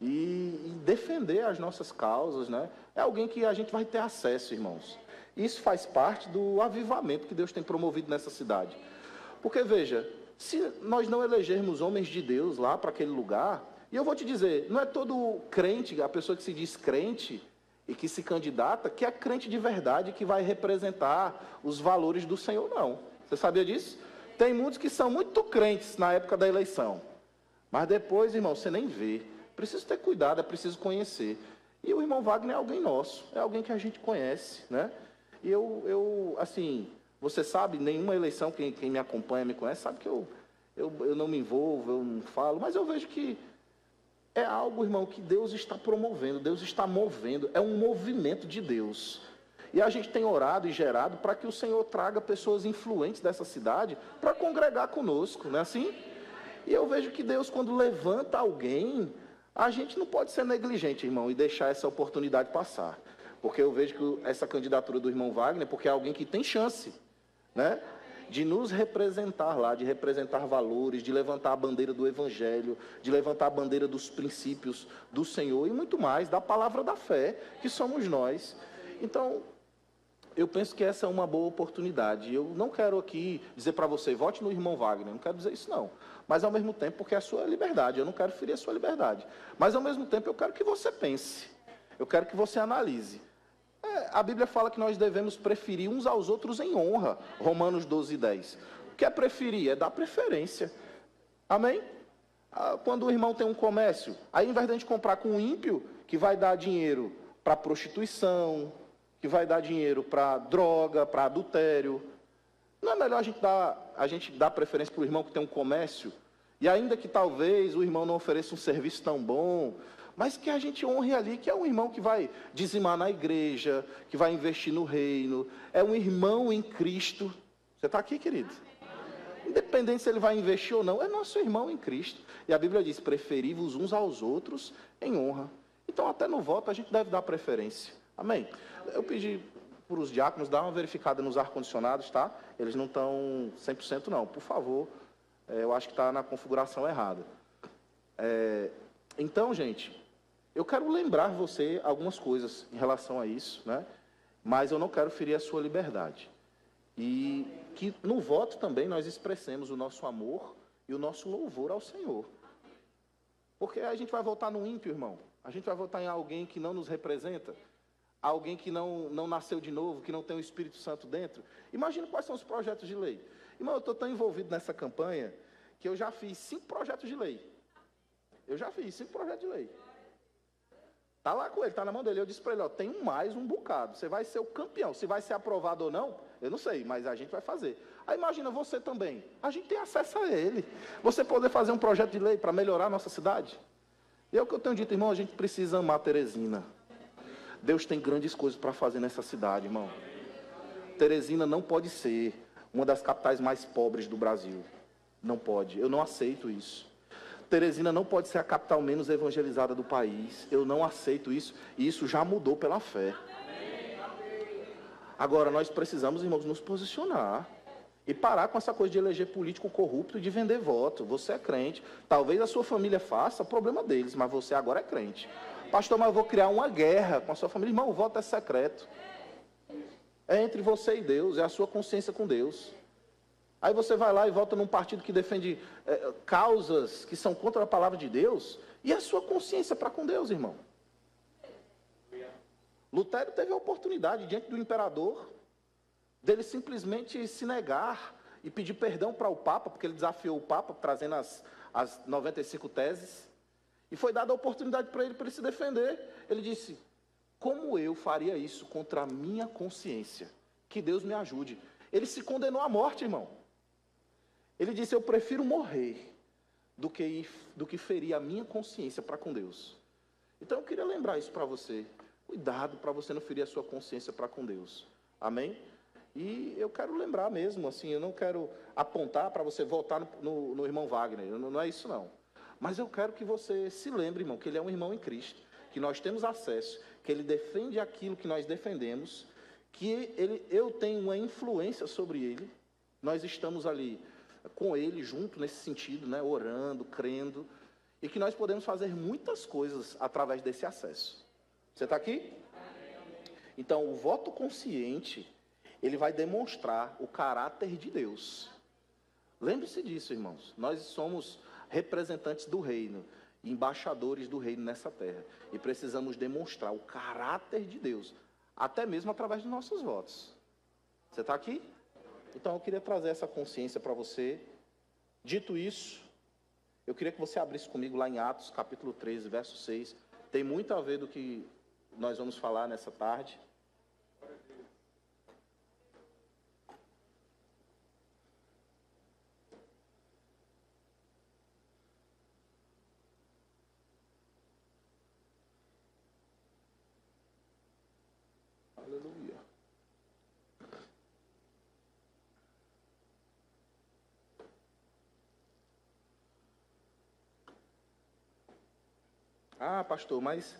e defender as nossas causas, né? É alguém que a gente vai ter acesso, irmãos. Isso faz parte do avivamento que Deus tem promovido nessa cidade. Porque, veja, se nós não elegermos homens de Deus lá para aquele lugar, e eu vou te dizer, não é todo crente, a pessoa que se diz crente e que se candidata, que é crente de verdade, que vai representar os valores do Senhor, não. Você sabia disso? Tem muitos que são muito crentes na época da eleição, mas depois, irmão, você nem vê. Preciso ter cuidado, é preciso conhecer. E o irmão Wagner é alguém nosso, é alguém que a gente conhece, né? E eu assim, você sabe, nenhuma eleição, quem me acompanha, me conhece, sabe que eu não me envolvo, eu não falo, mas eu vejo que é algo, irmão, que Deus está promovendo, Deus está movendo, é um movimento de Deus. E a gente tem orado e gerado para que o Senhor traga pessoas influentes dessa cidade para congregar conosco, não é assim? E eu vejo que Deus, quando levanta alguém, a gente não pode ser negligente, irmão, e deixar essa oportunidade passar. Porque eu vejo que essa candidatura do irmão Wagner, porque é alguém que tem chance, né? De nos representar lá, de representar valores, de levantar a bandeira do Evangelho, de levantar a bandeira dos princípios do Senhor e muito mais, da palavra da fé, que somos nós. Então, eu penso que essa é uma boa oportunidade. Eu não quero aqui dizer para você, vote no irmão Wagner, não quero dizer isso não. Mas ao mesmo tempo, porque é a sua liberdade, eu não quero ferir a sua liberdade. Mas ao mesmo tempo, eu quero que você pense, eu quero que você analise. A Bíblia fala que nós devemos preferir uns aos outros em honra, Romanos 12:10. O que é preferir? É dar preferência. Amém? Quando o irmão tem um comércio, aí ao invés de a gente comprar com um ímpio, que vai dar dinheiro para prostituição, que vai dar dinheiro para droga, para adultério, não é melhor a gente dar preferência para o irmão que tem um comércio? E ainda que talvez o irmão não ofereça um serviço tão bom, mas que a gente honre ali, que é um irmão que vai dizimar na igreja, que vai investir no reino, é um irmão em Cristo. Você está aqui, querido? Independente se ele vai investir ou não, é nosso irmão em Cristo. E a Bíblia diz, preferi-vos uns aos outros em honra. Então, até no voto, a gente deve dar preferência. Amém? Eu pedi para os diáconos dar uma verificada nos ar-condicionados, tá? Eles não estão 100% não, por favor. Eu acho que está na configuração errada. Então, gente, eu quero lembrar você algumas coisas em relação a isso, né? Mas eu não quero ferir a sua liberdade. E que no voto também nós expressemos o nosso amor e o nosso louvor ao Senhor. Porque a gente vai votar no ímpio, irmão. A gente vai votar em alguém que não nos representa, alguém que não nasceu de novo, que não tem o Espírito Santo dentro. Imagina quais são os projetos de lei. Irmão, eu estou tão envolvido nessa campanha que eu já fiz 5 projetos de lei. Eu já fiz 5 projetos de lei. Está lá com ele, está na mão dele. Eu disse para ele, tem mais um bocado. Você vai ser o campeão. Se vai ser aprovado ou não, eu não sei, mas a gente vai fazer. Aí imagina você também. A gente tem acesso a ele. Você poder fazer um projeto de lei para melhorar a nossa cidade. E é o que eu tenho dito, irmão, a gente precisa amar Teresina. Deus tem grandes coisas para fazer nessa cidade, irmão. Teresina não pode ser uma das capitais mais pobres do Brasil. Não pode. Eu não aceito isso. Teresina não pode ser a capital menos evangelizada do país. Eu não aceito isso. E isso já mudou pela fé. Agora, nós precisamos, irmãos, nos posicionar. E parar com essa coisa de eleger político corrupto e de vender voto. Você é crente. Talvez a sua família faça, problema deles, mas você agora é crente. Pastor, mas eu vou criar uma guerra com a sua família. Irmão, o voto é secreto. É entre você e Deus, é a sua consciência com Deus. Aí você vai lá e vota num partido que defende causas que são contra a palavra de Deus, e a sua consciência para com Deus, irmão. Lutero teve a oportunidade, diante do imperador, dele simplesmente se negar e pedir perdão para o Papa, porque ele desafiou o Papa, trazendo as 95 teses, e foi dada a oportunidade para ele se defender. Ele disse, como eu faria isso contra a minha consciência? Que Deus me ajude. Ele se condenou à morte, irmão. Ele disse, eu prefiro morrer do que ferir a minha consciência para com Deus. Então eu queria lembrar isso para você. Cuidado para você não ferir a sua consciência para com Deus. Amém? E eu quero lembrar mesmo, assim, eu não quero apontar para você voltar no irmão Wagner. Não é isso, não. Mas eu quero que você se lembre, irmão, que ele é um irmão em Cristo. Que nós temos acesso, que ele defende aquilo que nós defendemos, que eu tenho uma influência sobre ele. Nós estamos ali com ele junto nesse sentido, né, orando, crendo, e que nós podemos fazer muitas coisas através desse acesso. Você está aqui? Então, o voto consciente, ele vai demonstrar o caráter de Deus. Lembre-se disso, irmãos. Nós somos representantes do reino, embaixadores do reino nessa terra, e precisamos demonstrar o caráter de Deus, até mesmo através dos nossos votos. Você está aqui? Então eu queria trazer essa consciência para você. Dito isso, eu queria que você abrisse comigo lá em Atos, capítulo 13, verso 6. Tem muito a ver do que nós vamos falar nessa tarde. Aleluia. Ah, pastor, mas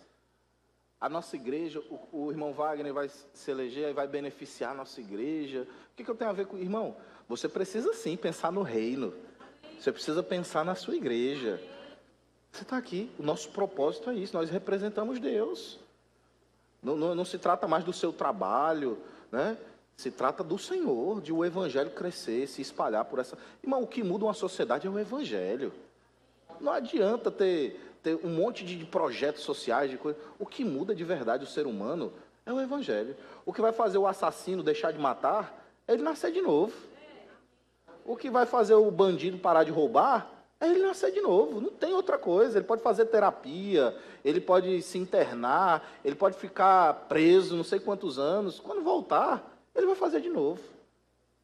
a nossa igreja, o irmão Wagner vai se eleger e vai beneficiar a nossa igreja. O que eu tenho a ver com... Irmão, você precisa sim pensar no reino. Você precisa pensar na sua igreja. Você está aqui, o nosso propósito é isso, nós representamos Deus. Não se trata mais do seu trabalho, né? Se trata do Senhor, de o evangelho crescer, se espalhar por essa... Irmão, o que muda uma sociedade é o evangelho. Não adianta ter um monte de projetos sociais, de coisa. O que muda de verdade o ser humano é o evangelho. O que vai fazer o assassino deixar de matar é ele nascer de novo. O que vai fazer o bandido parar de roubar é ele nascer de novo. Não tem outra coisa. Ele pode fazer terapia, ele pode se internar, ele pode ficar preso não sei quantos anos. Quando voltar, ele vai fazer de novo.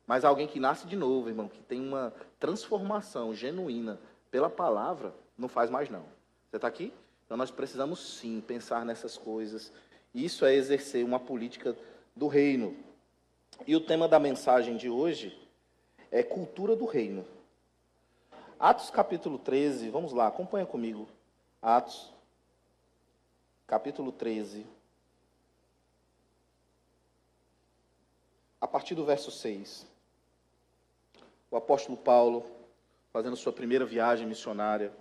Mas alguém que nasce de novo, irmão, que tem uma transformação genuína pela palavra, não faz mais não. Você está aqui? Então nós precisamos sim pensar nessas coisas. Isso é exercer uma política do reino. E o tema da mensagem de hoje é cultura do reino. Atos capítulo 13, vamos lá, acompanha comigo. Atos capítulo 13. A partir do verso 6. O apóstolo Paulo, fazendo sua primeira viagem missionária.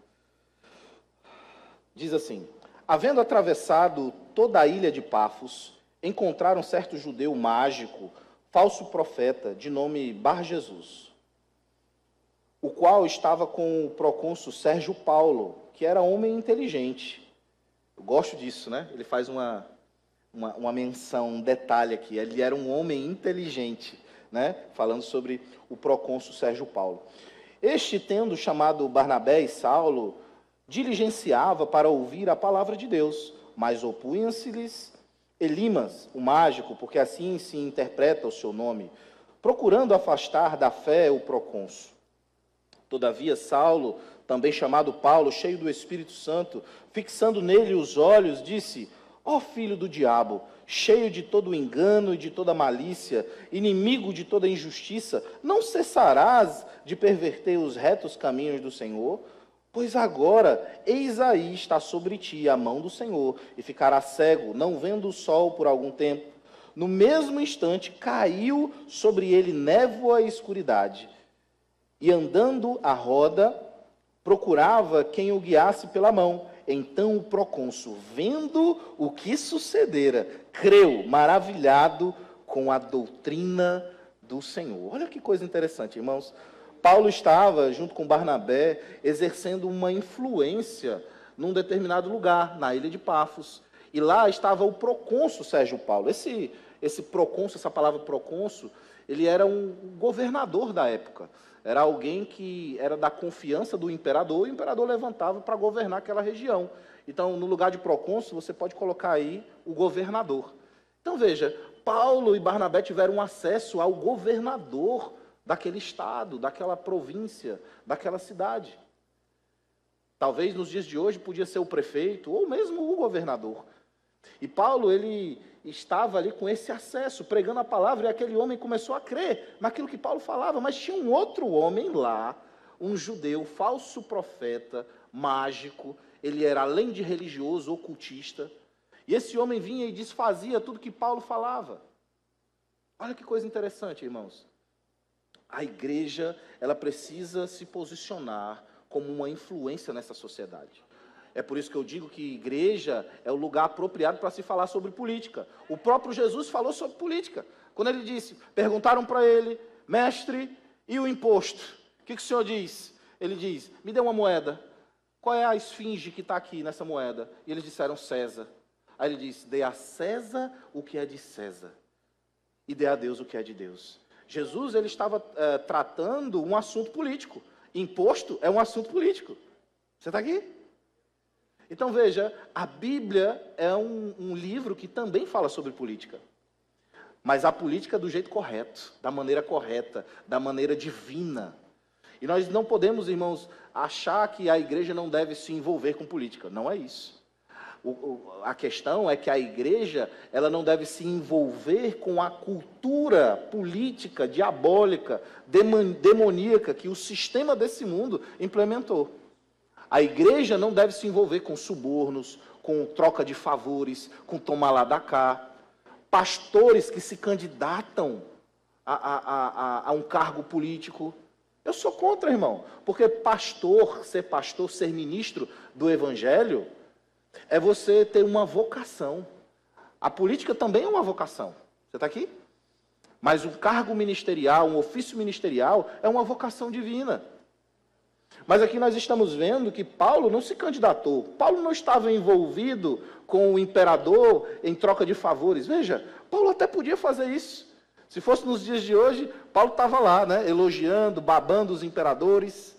Diz assim: havendo atravessado toda a ilha de Pafos, encontraram certo judeu mágico, falso profeta, de nome Bar-Jesus, o qual estava com o procônsul Sérgio Paulo, que era homem inteligente. Eu gosto disso, né? Ele faz uma menção, um detalhe aqui. Ele era um homem inteligente, né? Falando sobre o procônsul Sérgio Paulo. Este, tendo chamado Barnabé e Saulo, diligenciava para ouvir a palavra de Deus, mas opunham-se-lhes Elimas, o mágico, porque assim se interpreta o seu nome, procurando afastar da fé o procônsul. Todavia Saulo, também chamado Paulo, cheio do Espírito Santo, fixando nele os olhos, disse: ó filho do diabo, cheio de todo engano e de toda malícia, inimigo de toda injustiça, não cessarás de perverter os retos caminhos do Senhor? Pois agora, eis aí está sobre ti a mão do Senhor, e ficarás cego, não vendo o sol por algum tempo. No mesmo instante, caiu sobre ele névoa e escuridade, e andando à roda, procurava quem o guiasse pela mão. Então o procônsul, vendo o que sucedera, creu, maravilhado com a doutrina do Senhor. Olha que coisa interessante, irmãos. Paulo estava, junto com Barnabé, exercendo uma influência num determinado lugar, na ilha de Pafos. E lá estava o procônsul Sérgio Paulo. Esse procônsul, essa palavra procônsul, ele era um governador da época. Era alguém que era da confiança do imperador, e o imperador levantava para governar aquela região. Então, no lugar de procônsul, você pode colocar aí o governador. Então, veja, Paulo e Barnabé tiveram acesso ao governador daquele estado, daquela província, daquela cidade. Talvez nos dias de hoje podia ser o prefeito ou mesmo o governador. E Paulo, ele estava ali com esse acesso, pregando a palavra, e aquele homem começou a crer naquilo que Paulo falava. Mas tinha um outro homem lá, um judeu, falso profeta, mágico. Ele era, além de religioso, ocultista. E esse homem vinha e desfazia tudo que Paulo falava. Olha que coisa interessante, irmãos. A igreja, ela precisa se posicionar como uma influência nessa sociedade. É por isso que eu digo que igreja é o lugar apropriado para se falar sobre política. O próprio Jesus falou sobre política. Quando ele disse, perguntaram para ele: mestre, e o imposto? O que o senhor diz? Ele diz: me dê uma moeda. Qual é a esfinge que está aqui nessa moeda? E eles disseram: César. Aí ele disse: dê a César o que é de César, e dê a Deus o que é de Deus. Jesus, ele estava tratando um assunto político. Imposto é um assunto político. Você está aqui? Então, veja, a Bíblia é um livro que também fala sobre política. Mas a política do jeito correto, da maneira divina. E nós não podemos, irmãos, achar que a igreja não deve se envolver com política. Não é isso. A questão é que a igreja, ela não deve se envolver com a cultura política, diabólica, demoníaca que o sistema desse mundo implementou. A igreja não deve se envolver com subornos, com troca de favores, com tomar lá da cá. Pastores que se candidatam a um cargo político. Eu sou contra, irmão, porque ser ministro do evangelho, é você ter uma vocação. A política também é uma vocação. Você está aqui? Mas um cargo ministerial, um ofício ministerial, é uma vocação divina. Mas aqui nós estamos vendo que Paulo não se candidatou. Paulo não estava envolvido com o imperador em troca de favores. Veja, Paulo até podia fazer isso. Se fosse nos dias de hoje, Paulo estava lá, né, elogiando, babando os imperadores,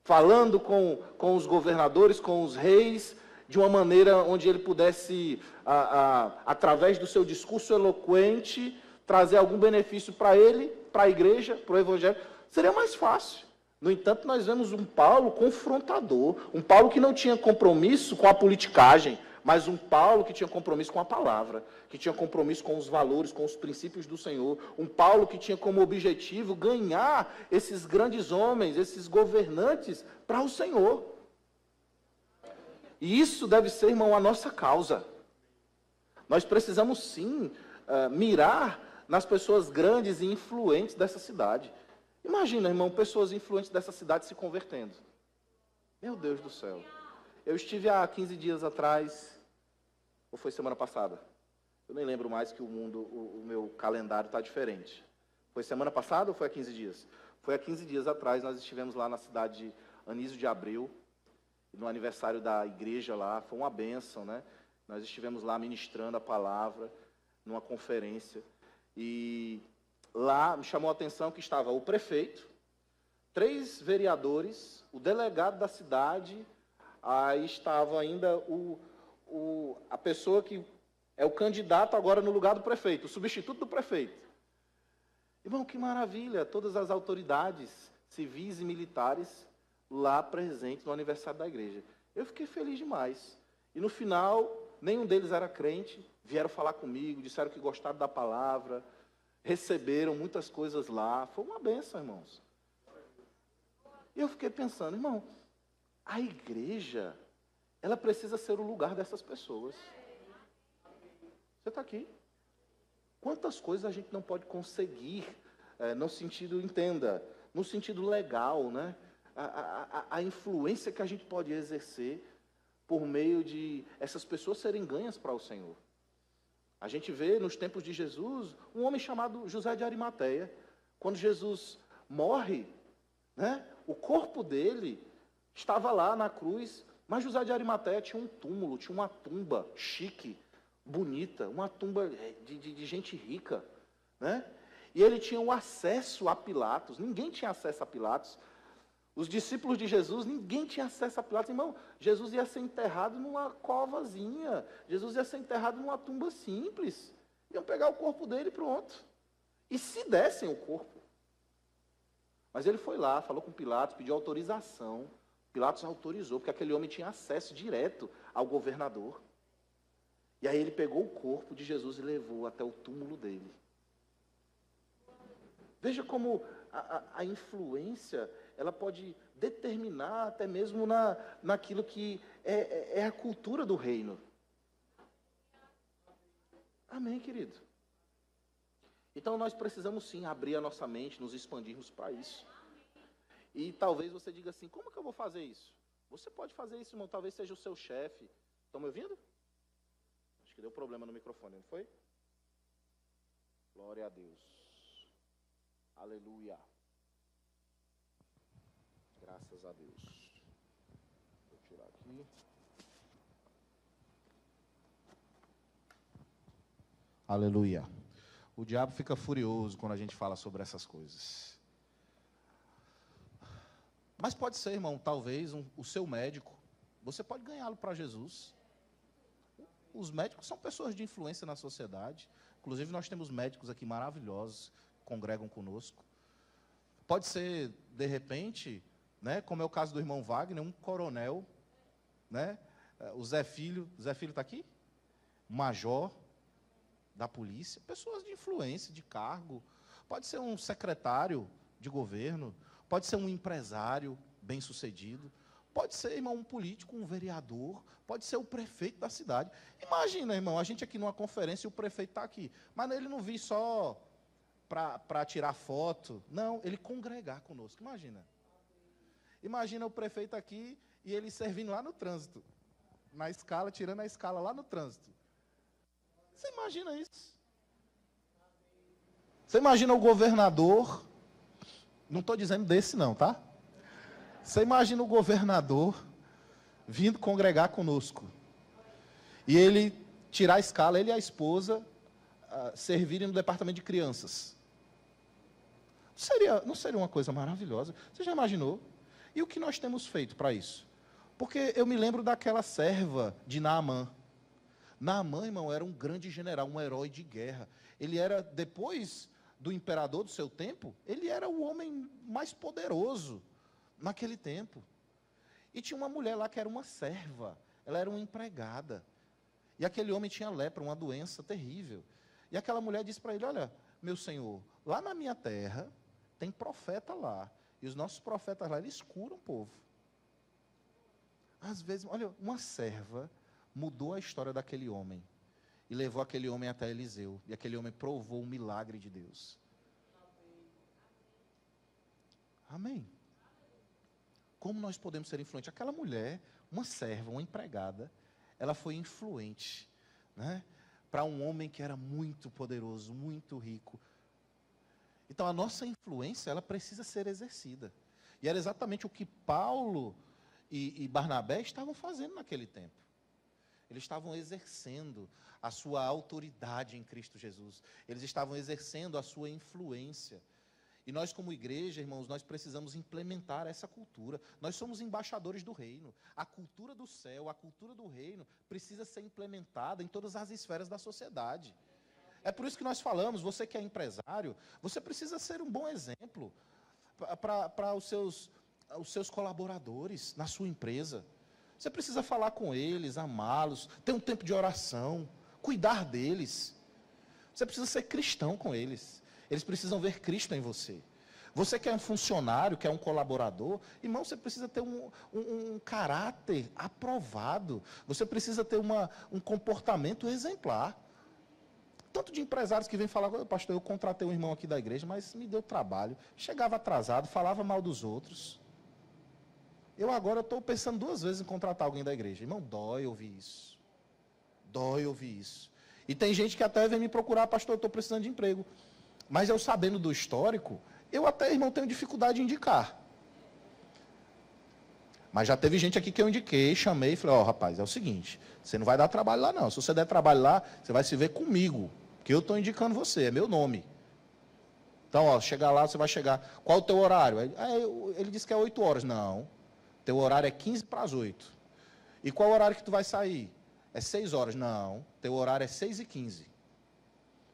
falando com os governadores, com os reis, de uma maneira onde ele pudesse, através do seu discurso eloquente, trazer algum benefício para ele, para a igreja, para o evangelho. Seria mais fácil. No entanto, nós vemos um Paulo confrontador, um Paulo que não tinha compromisso com a politicagem, mas um Paulo que tinha compromisso com a palavra, que tinha compromisso com os valores, com os princípios do Senhor. Um Paulo que tinha como objetivo ganhar esses grandes homens, esses governantes, para o Senhor. E isso deve ser, irmão, a nossa causa. Nós precisamos, sim, mirar nas pessoas grandes e influentes dessa cidade. Imagina, irmão, pessoas influentes dessa cidade se convertendo. Meu Deus do céu. Eu estive há 15 dias atrás, ou foi semana passada? Eu nem lembro mais que o meu calendário está diferente. Foi semana passada ou foi há 15 dias? Foi há 15 dias atrás, nós estivemos lá na cidade de Anísio de Abreu, no aniversário da igreja lá, foi uma bênção, né? Nós estivemos lá ministrando a palavra, numa conferência, e lá me chamou a atenção que estava o prefeito, 3 vereadores, o delegado da cidade, aí estava ainda a pessoa que é o candidato agora no lugar do prefeito, o substituto do prefeito. Irmão, que maravilha, todas as autoridades civis e militares lá presentes no aniversário da igreja. Eu fiquei feliz demais. E no final, nenhum deles era crente, vieram falar comigo, disseram que gostaram da palavra, receberam muitas coisas lá. Foi uma bênção, irmãos. E eu fiquei pensando, irmão, a igreja, ela precisa ser o lugar dessas pessoas. Você está aqui. Quantas coisas a gente não pode conseguir, no sentido, entenda, no sentido legal, né? A influência que a gente pode exercer por meio de essas pessoas serem ganhas para o Senhor. A gente vê nos tempos de Jesus um homem chamado José de Arimateia. Quando Jesus morre, né, o corpo dele estava lá na cruz, mas José de Arimateia tinha um túmulo, tinha uma tumba chique, bonita, uma tumba de gente rica, né? E ele tinha o acesso a Pilatos. Ninguém tinha acesso a Pilatos. Os discípulos de Jesus, ninguém tinha acesso a Pilatos. Irmão, Jesus ia ser enterrado numa covazinha. Jesus ia ser enterrado numa tumba simples. Iam pegar o corpo dele e pronto. E se dessem o corpo. Mas ele foi lá, falou com Pilatos, pediu autorização. Pilatos autorizou, porque aquele homem tinha acesso direto ao governador. E aí ele pegou o corpo de Jesus e levou até o túmulo dele. Veja como a influência, ela pode determinar até mesmo naquilo que é a cultura do reino. Amém, querido? Então nós precisamos sim abrir a nossa mente, nos expandirmos para isso. E talvez você diga assim, como que eu vou fazer isso? Você pode fazer isso, irmão, talvez seja o seu chefe. Estão me ouvindo? Acho que deu problema no microfone, não foi? Glória a Deus. Aleluia. Graças a Deus. Vou tirar aqui. Aleluia. O diabo fica furioso quando a gente fala sobre essas coisas. Mas pode ser, irmão, talvez o seu médico. Você pode ganhá-lo para Jesus. Os médicos são pessoas de influência na sociedade. Inclusive, nós temos médicos aqui maravilhosos que congregam conosco. Pode ser, de repente, né, como é o caso do irmão Wagner, um coronel, né, o Zé Filho está aqui? Um major da polícia. Pessoas de influência, de cargo. Pode ser um secretário de governo. Pode ser um empresário bem-sucedido. Pode ser, irmão, um político, um vereador. Pode ser o prefeito da cidade. Imagina, irmão, a gente aqui numa conferência e o prefeito está aqui. Mas ele não vir só para tirar foto. Não, ele congregar conosco. Imagina. Imagina o prefeito aqui e ele servindo lá no trânsito. Na escala, tirando a escala lá no trânsito. Você imagina isso? Você imagina o governador... Não estou dizendo desse não, tá? Você imagina o governador vindo congregar conosco. E ele tirar a escala, ele e a esposa servirem no departamento de crianças. Não seria uma coisa maravilhosa? Você já imaginou? E o que nós temos feito para isso? Porque eu me lembro daquela serva de Naamã. Naamã, irmão, era um grande general, um herói de guerra. Ele era, depois do imperador do seu tempo, ele era o homem mais poderoso naquele tempo. E tinha uma mulher lá que era uma serva, ela era uma empregada. E aquele homem tinha lepra, uma doença terrível. E aquela mulher disse para ele, olha, meu senhor, lá na minha terra, tem profeta lá. E os nossos profetas lá, eles curam o povo. Às vezes, olha, uma serva mudou a história daquele homem. E levou aquele homem até Eliseu. E aquele homem provou o milagre de Deus. Amém. Como nós podemos ser influentes? Aquela mulher, uma serva, uma empregada, ela foi influente, né, para um homem que era muito poderoso, muito rico. Então a nossa influência, ela precisa ser exercida. E era exatamente o que Paulo e Barnabé estavam fazendo naquele tempo. Eles estavam exercendo a sua autoridade em Cristo Jesus. Eles estavam exercendo a sua influência. E nós, como igreja, irmãos, nós precisamos implementar essa cultura. Nós somos embaixadores do reino. A cultura do céu, a cultura do reino, precisa ser implementada em todas as esferas da sociedade. É por isso que nós falamos, você que é empresário, você precisa ser um bom exemplo para os seus colaboradores na sua empresa. Você precisa falar com eles, amá-los, ter um tempo de oração, cuidar deles. Você precisa ser cristão com eles. Eles precisam ver Cristo em você. Você que é um funcionário, que é um colaborador, irmão, você precisa ter um caráter aprovado. Você precisa ter um comportamento exemplar. Tanto de empresários que vêm falar, pastor, eu contratei um irmão aqui da igreja, mas me deu trabalho. Chegava atrasado, falava mal dos outros. Eu agora estou pensando 2 vezes em contratar alguém da igreja. Irmão, dói ouvir isso. Dói ouvir isso. E tem gente que até vem me procurar, pastor, eu estou precisando de emprego. Mas eu sabendo do histórico, eu até, irmão, tenho dificuldade de indicar. Mas já teve gente aqui que eu indiquei, chamei e falei, rapaz, é o seguinte, você não vai dar trabalho lá não. Se você der trabalho lá, você vai se ver comigo, que eu estou indicando você, é meu nome. Então, chegar lá, você vai chegar, qual o teu horário? Ele disse que é 8 horas. Não, teu horário é 15 para as 8. E qual horário que tu vai sair? É 6 horas. Não, teu horário é 6h15.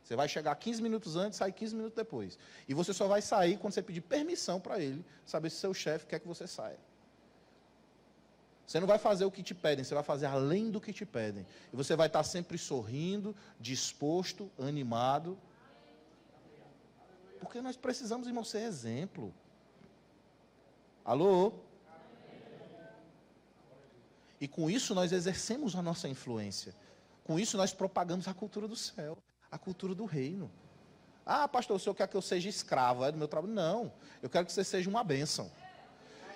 Você vai chegar 15 minutos antes, sai 15 minutos depois. E você só vai sair quando você pedir permissão para ele, saber se seu chefe quer que você saia. Você não vai fazer o que te pedem, você vai fazer além do que te pedem. E você vai estar sempre sorrindo, disposto, animado. Porque nós precisamos, irmão, ser exemplo. Alô? E com isso nós exercemos a nossa influência. Com isso nós propagamos a cultura do céu. A cultura do reino. Ah, pastor, o senhor quer que eu seja escravo do meu trabalho? Não, eu quero que você seja uma bênção.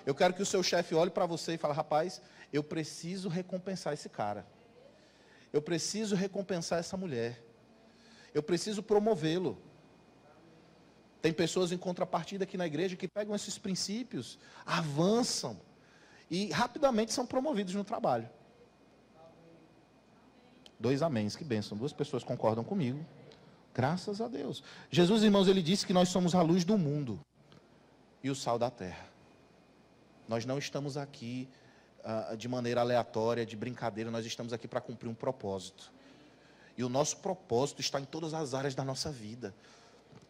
Eu quero que o seu chefe olhe para você e fale, rapaz, eu preciso recompensar esse cara. Eu preciso recompensar essa mulher. Eu preciso promovê-lo. Tem pessoas em contrapartida aqui na igreja que pegam esses princípios, avançam e rapidamente são promovidos no trabalho. 2 améns, que bênção. 2 pessoas concordam comigo. Graças a Deus. Jesus, irmãos, ele disse que nós somos a luz do mundo e o sal da terra. Nós não estamos aqui de maneira aleatória, de brincadeira, nós estamos aqui para cumprir um propósito. E o nosso propósito está em todas as áreas da nossa vida.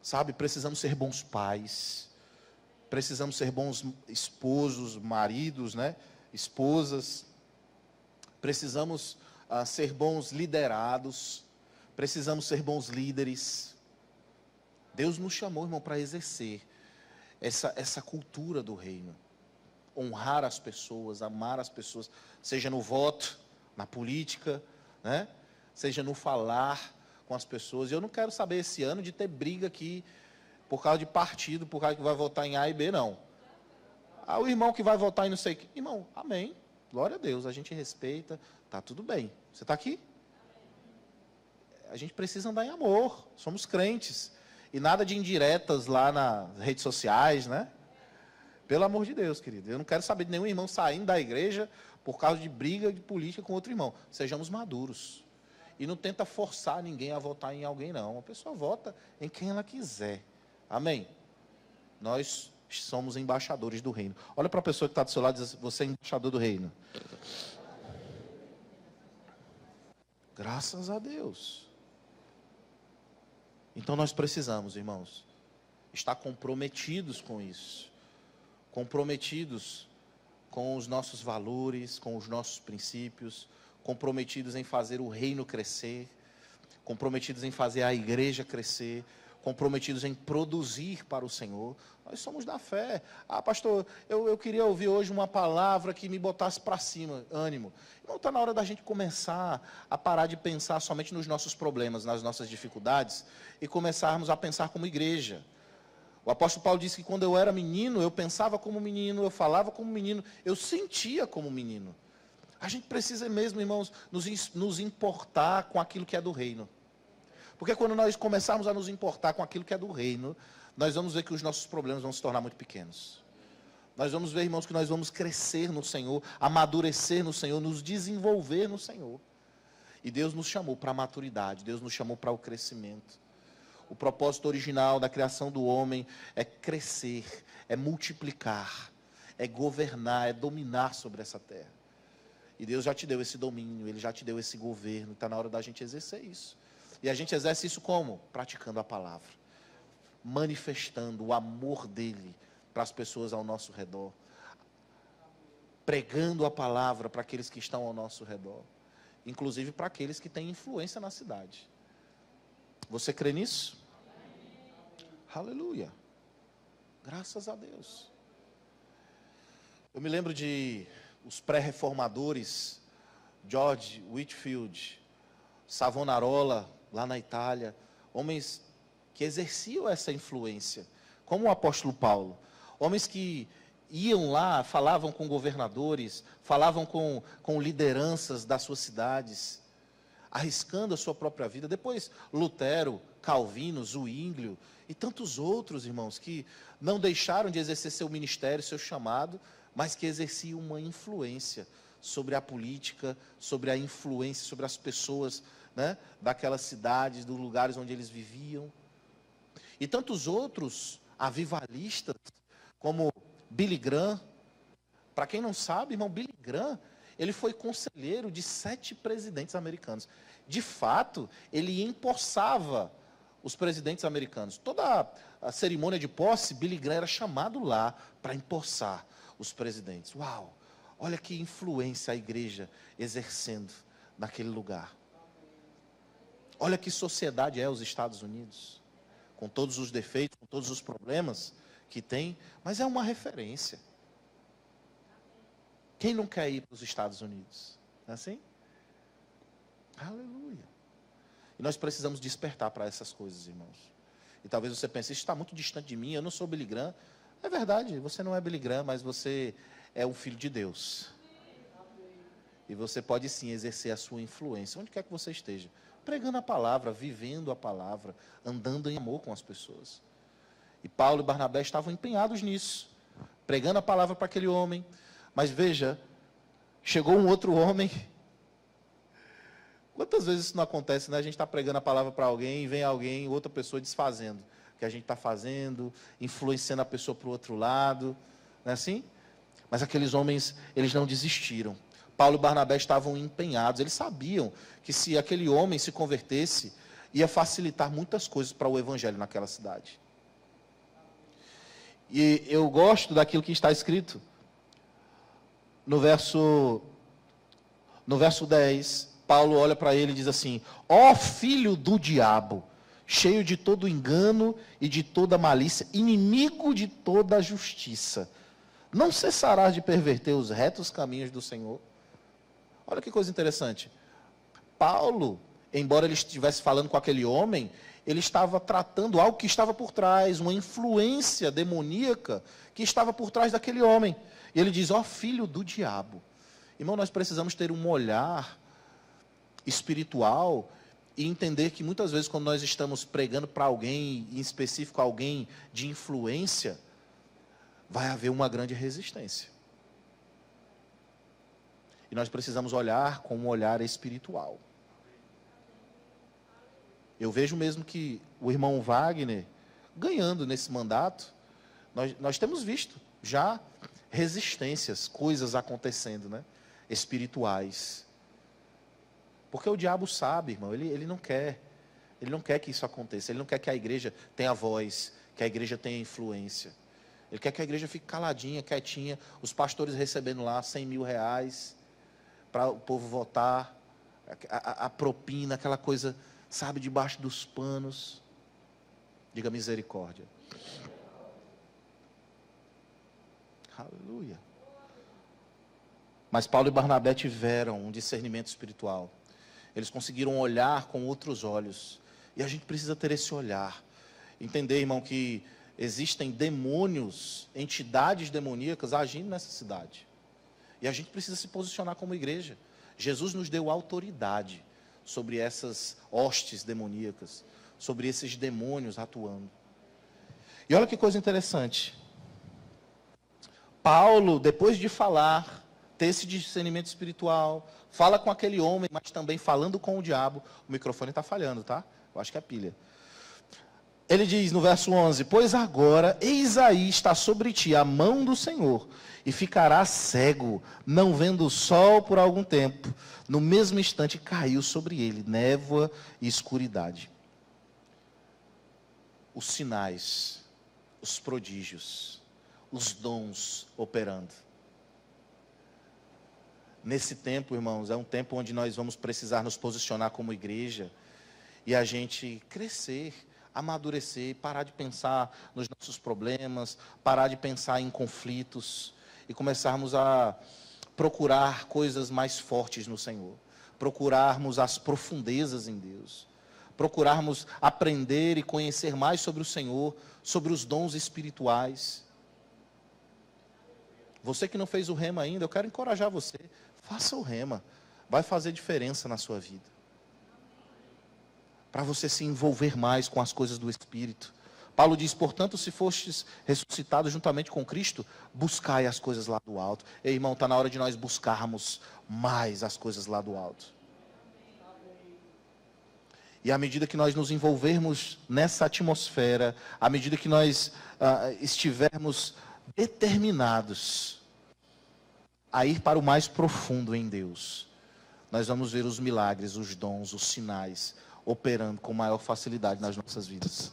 Sabe, precisamos ser bons pais, precisamos ser bons esposos, maridos, né? Esposas. Precisamos ser bons liderados, precisamos ser bons líderes. Deus nos chamou, irmão, para exercer essa cultura do reino. Honrar as pessoas, amar as pessoas, seja no voto, na política, né? Seja no falar com as pessoas. E eu não quero saber esse ano de ter briga aqui por causa de partido, por causa que vai votar em A e B, não. O irmão que vai votar em não sei o que. Irmão, amém. Glória a Deus, a gente respeita, está tudo bem. Você está aqui? A gente precisa andar em amor, somos crentes. E nada de indiretas lá nas redes sociais, né? Pelo amor de Deus, querido. Eu não quero saber de nenhum irmão saindo da igreja por causa de briga de política com outro irmão. Sejamos maduros. E não tenta forçar ninguém a votar em alguém, não. A pessoa vota em quem ela quiser. Amém? Nós somos embaixadores do reino. Olha para a pessoa que está do seu lado e diz, você é embaixador do reino. Graças a Deus. Então nós precisamos, irmãos, estar comprometidos com isso. Comprometidos com os nossos valores, com os nossos princípios, comprometidos em fazer o reino crescer, comprometidos em fazer a igreja crescer, comprometidos em produzir para o Senhor. Nós somos da fé. Ah, pastor, eu queria ouvir hoje uma palavra que me botasse para cima, ânimo. Não está na hora da gente começar a parar de pensar somente nos nossos problemas, nas nossas dificuldades, e começarmos a pensar como igreja. O apóstolo Paulo disse que quando eu era menino, eu pensava como menino, eu falava como menino, eu sentia como menino. A gente precisa mesmo, irmãos, nos importar com aquilo que é do reino. Porque quando nós começarmos a nos importar com aquilo que é do reino, nós vamos ver que os nossos problemas vão se tornar muito pequenos. Nós vamos ver, irmãos, que nós vamos crescer no Senhor, amadurecer no Senhor, nos desenvolver no Senhor. E Deus nos chamou para a maturidade, Deus nos chamou para o crescimento. O propósito original da criação do homem é crescer, é multiplicar, é governar, é dominar sobre essa terra. E Deus já te deu esse domínio, Ele já te deu esse governo, está na hora da gente exercer isso. E a gente exerce isso como? Praticando a palavra, manifestando o amor dEle para as pessoas ao nosso redor, pregando a palavra para aqueles que estão ao nosso redor, inclusive para aqueles que têm influência na cidade. Você crê nisso? Aleluia. Graças a Deus. Eu me lembro de os pré-reformadores, George Whitefield, Savonarola, lá na Itália, homens que exerciam essa influência, como o apóstolo Paulo, homens que iam lá, falavam com governadores, falavam com lideranças das suas cidades, arriscando a sua própria vida. Depois Lutero, Calvino, Zwinglio e tantos outros, irmãos, que não deixaram de exercer seu ministério, seu chamado, mas que exerciam uma influência sobre a política, sobre a influência, sobre as pessoas, né, daquelas cidades, dos lugares onde eles viviam. E tantos outros avivalistas, como Billy Graham. Para quem não sabe, irmão, Billy Graham, ele foi conselheiro de 7 presidentes americanos. De fato, ele empossava os presidentes americanos. Toda a cerimônia de posse, Billy Graham era chamado lá para empossar os presidentes. Uau! Olha que influência a igreja exercendo naquele lugar. Olha que sociedade é os Estados Unidos, com todos os defeitos, com todos os problemas que tem, mas é uma referência. Quem não quer ir para os Estados Unidos? Não é assim? Aleluia. E nós precisamos despertar para essas coisas, irmãos. E talvez você pense, isso está muito distante de mim, eu não sou Billy Graham. É verdade, você não é Billy Graham, mas você é um filho de Deus. E você pode sim exercer a sua influência, onde quer que você esteja. Pregando a palavra, vivendo a palavra, andando em amor com as pessoas. E Paulo e Barnabé estavam empenhados nisso, pregando a palavra para aquele homem. Mas veja, chegou um outro homem. Quantas vezes isso não acontece, né? A gente está pregando a palavra para alguém, e vem alguém, outra pessoa desfazendo o que a gente está fazendo, influenciando a pessoa para o outro lado, não é assim? Mas aqueles homens, eles não desistiram. Paulo e Barnabé estavam empenhados, eles sabiam que se aquele homem se convertesse, ia facilitar muitas coisas para o evangelho naquela cidade. E eu gosto daquilo que está escrito no verso 10, Paulo olha para ele e diz assim: ó filho do diabo, cheio de todo engano e de toda malícia, inimigo de toda a justiça, não cessarás de perverter os retos caminhos do Senhor? Olha que coisa interessante. Paulo, embora ele estivesse falando com aquele homem, ele estava tratando algo que estava por trás, uma influência demoníaca que estava por trás daquele homem. E ele diz, ó filho do diabo. Irmão, nós precisamos ter um olhar espiritual e entender que muitas vezes quando nós estamos pregando para alguém, em específico alguém de influência, vai haver uma grande resistência. E nós precisamos olhar com um olhar espiritual. Eu vejo mesmo que o irmão Wagner, ganhando nesse mandato, nós temos visto já resistências, coisas acontecendo, né? Espirituais. Porque o diabo sabe, irmão, ele não quer que isso aconteça, ele não quer que a igreja tenha voz, que a igreja tenha influência. Ele quer que a igreja fique caladinha, quietinha, os pastores recebendo lá 100 mil reais para o povo votar, a propina, aquela coisa, sabe, debaixo dos panos. Diga misericórdia. Aleluia. Mas Paulo e Barnabé tiveram um discernimento espiritual. Eles conseguiram olhar com outros olhos. E a gente precisa ter esse olhar. Entender, irmão, que Existem demônios, entidades demoníacas agindo nessa cidade. E a gente precisa se posicionar como igreja. Jesus nos deu autoridade sobre essas hostes demoníacas, sobre esses demônios atuando. E olha que coisa interessante. Paulo, depois de falar, ter esse discernimento espiritual, fala com aquele homem, mas também falando com o diabo. O microfone está falhando, tá? Eu acho que é a pilha. Ele diz no verso 11: pois agora, eis aí está sobre ti a mão do Senhor, e ficarás cego, não vendo o sol por algum tempo. No mesmo instante caiu sobre ele névoa e escuridade. Os sinais, os prodígios, os dons operando. Nesse tempo, irmãos, é um tempo onde nós vamos precisar nos posicionar como igreja e a gente crescer, amadurecer, parar de pensar nos nossos problemas, parar de pensar em conflitos e começarmos a procurar coisas mais fortes no Senhor, procurarmos as profundezas em Deus, procurarmos aprender e conhecer mais sobre o Senhor, sobre os dons espirituais. Você que não fez o rema ainda, eu quero encorajar você, faça o rema, vai fazer diferença na sua vida. Para você se envolver mais com as coisas do Espírito. Paulo diz, portanto, se fostes ressuscitados juntamente com Cristo, buscai as coisas lá do alto. Ei, irmão, está na hora de nós buscarmos mais as coisas lá do alto. E à medida que nós nos envolvermos nessa atmosfera, à medida que nós estivermos determinados a ir para o mais profundo em Deus, nós vamos ver os milagres, os dons, os sinais operando com maior facilidade nas nossas vidas.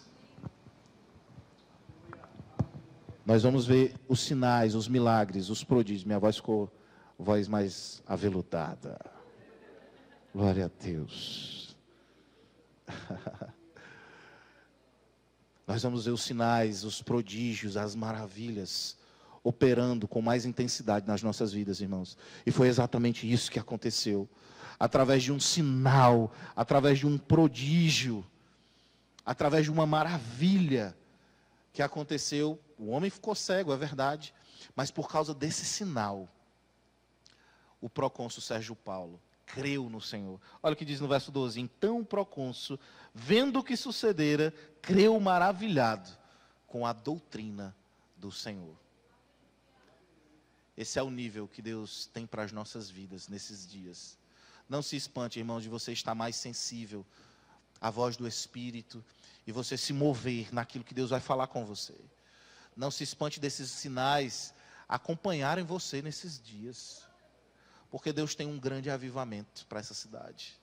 Nós vamos ver os sinais, os milagres, os prodígios. Minha voz ficou voz mais aveludada. Glória a Deus. Nós vamos ver os sinais, os prodígios, as maravilhas operando com mais intensidade nas nossas vidas, irmãos. E foi exatamente isso que aconteceu. Através de um sinal, através de um prodígio, através de uma maravilha que aconteceu. O homem ficou cego, é verdade, mas por causa desse sinal, o procônsul Sérgio Paulo creu no Senhor. Olha o que diz no verso 12: então o procônsul, vendo o que sucedera, creu maravilhado com a doutrina do Senhor. Esse é o nível que Deus tem para as nossas vidas nesses dias. Não se espante, irmão, de você estar mais sensível à voz do Espírito e você se mover naquilo que Deus vai falar com você. Não se espante desses sinais acompanharem você nesses dias, porque Deus tem um grande avivamento para essa cidade.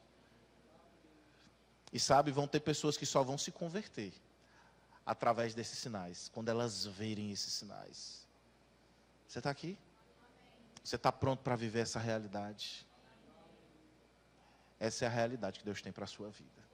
E sabe, vão ter pessoas que só vão se converter através desses sinais, quando elas verem esses sinais. Você está aqui? Você está pronto para viver essa realidade? Essa é a realidade que Deus tem para a sua vida.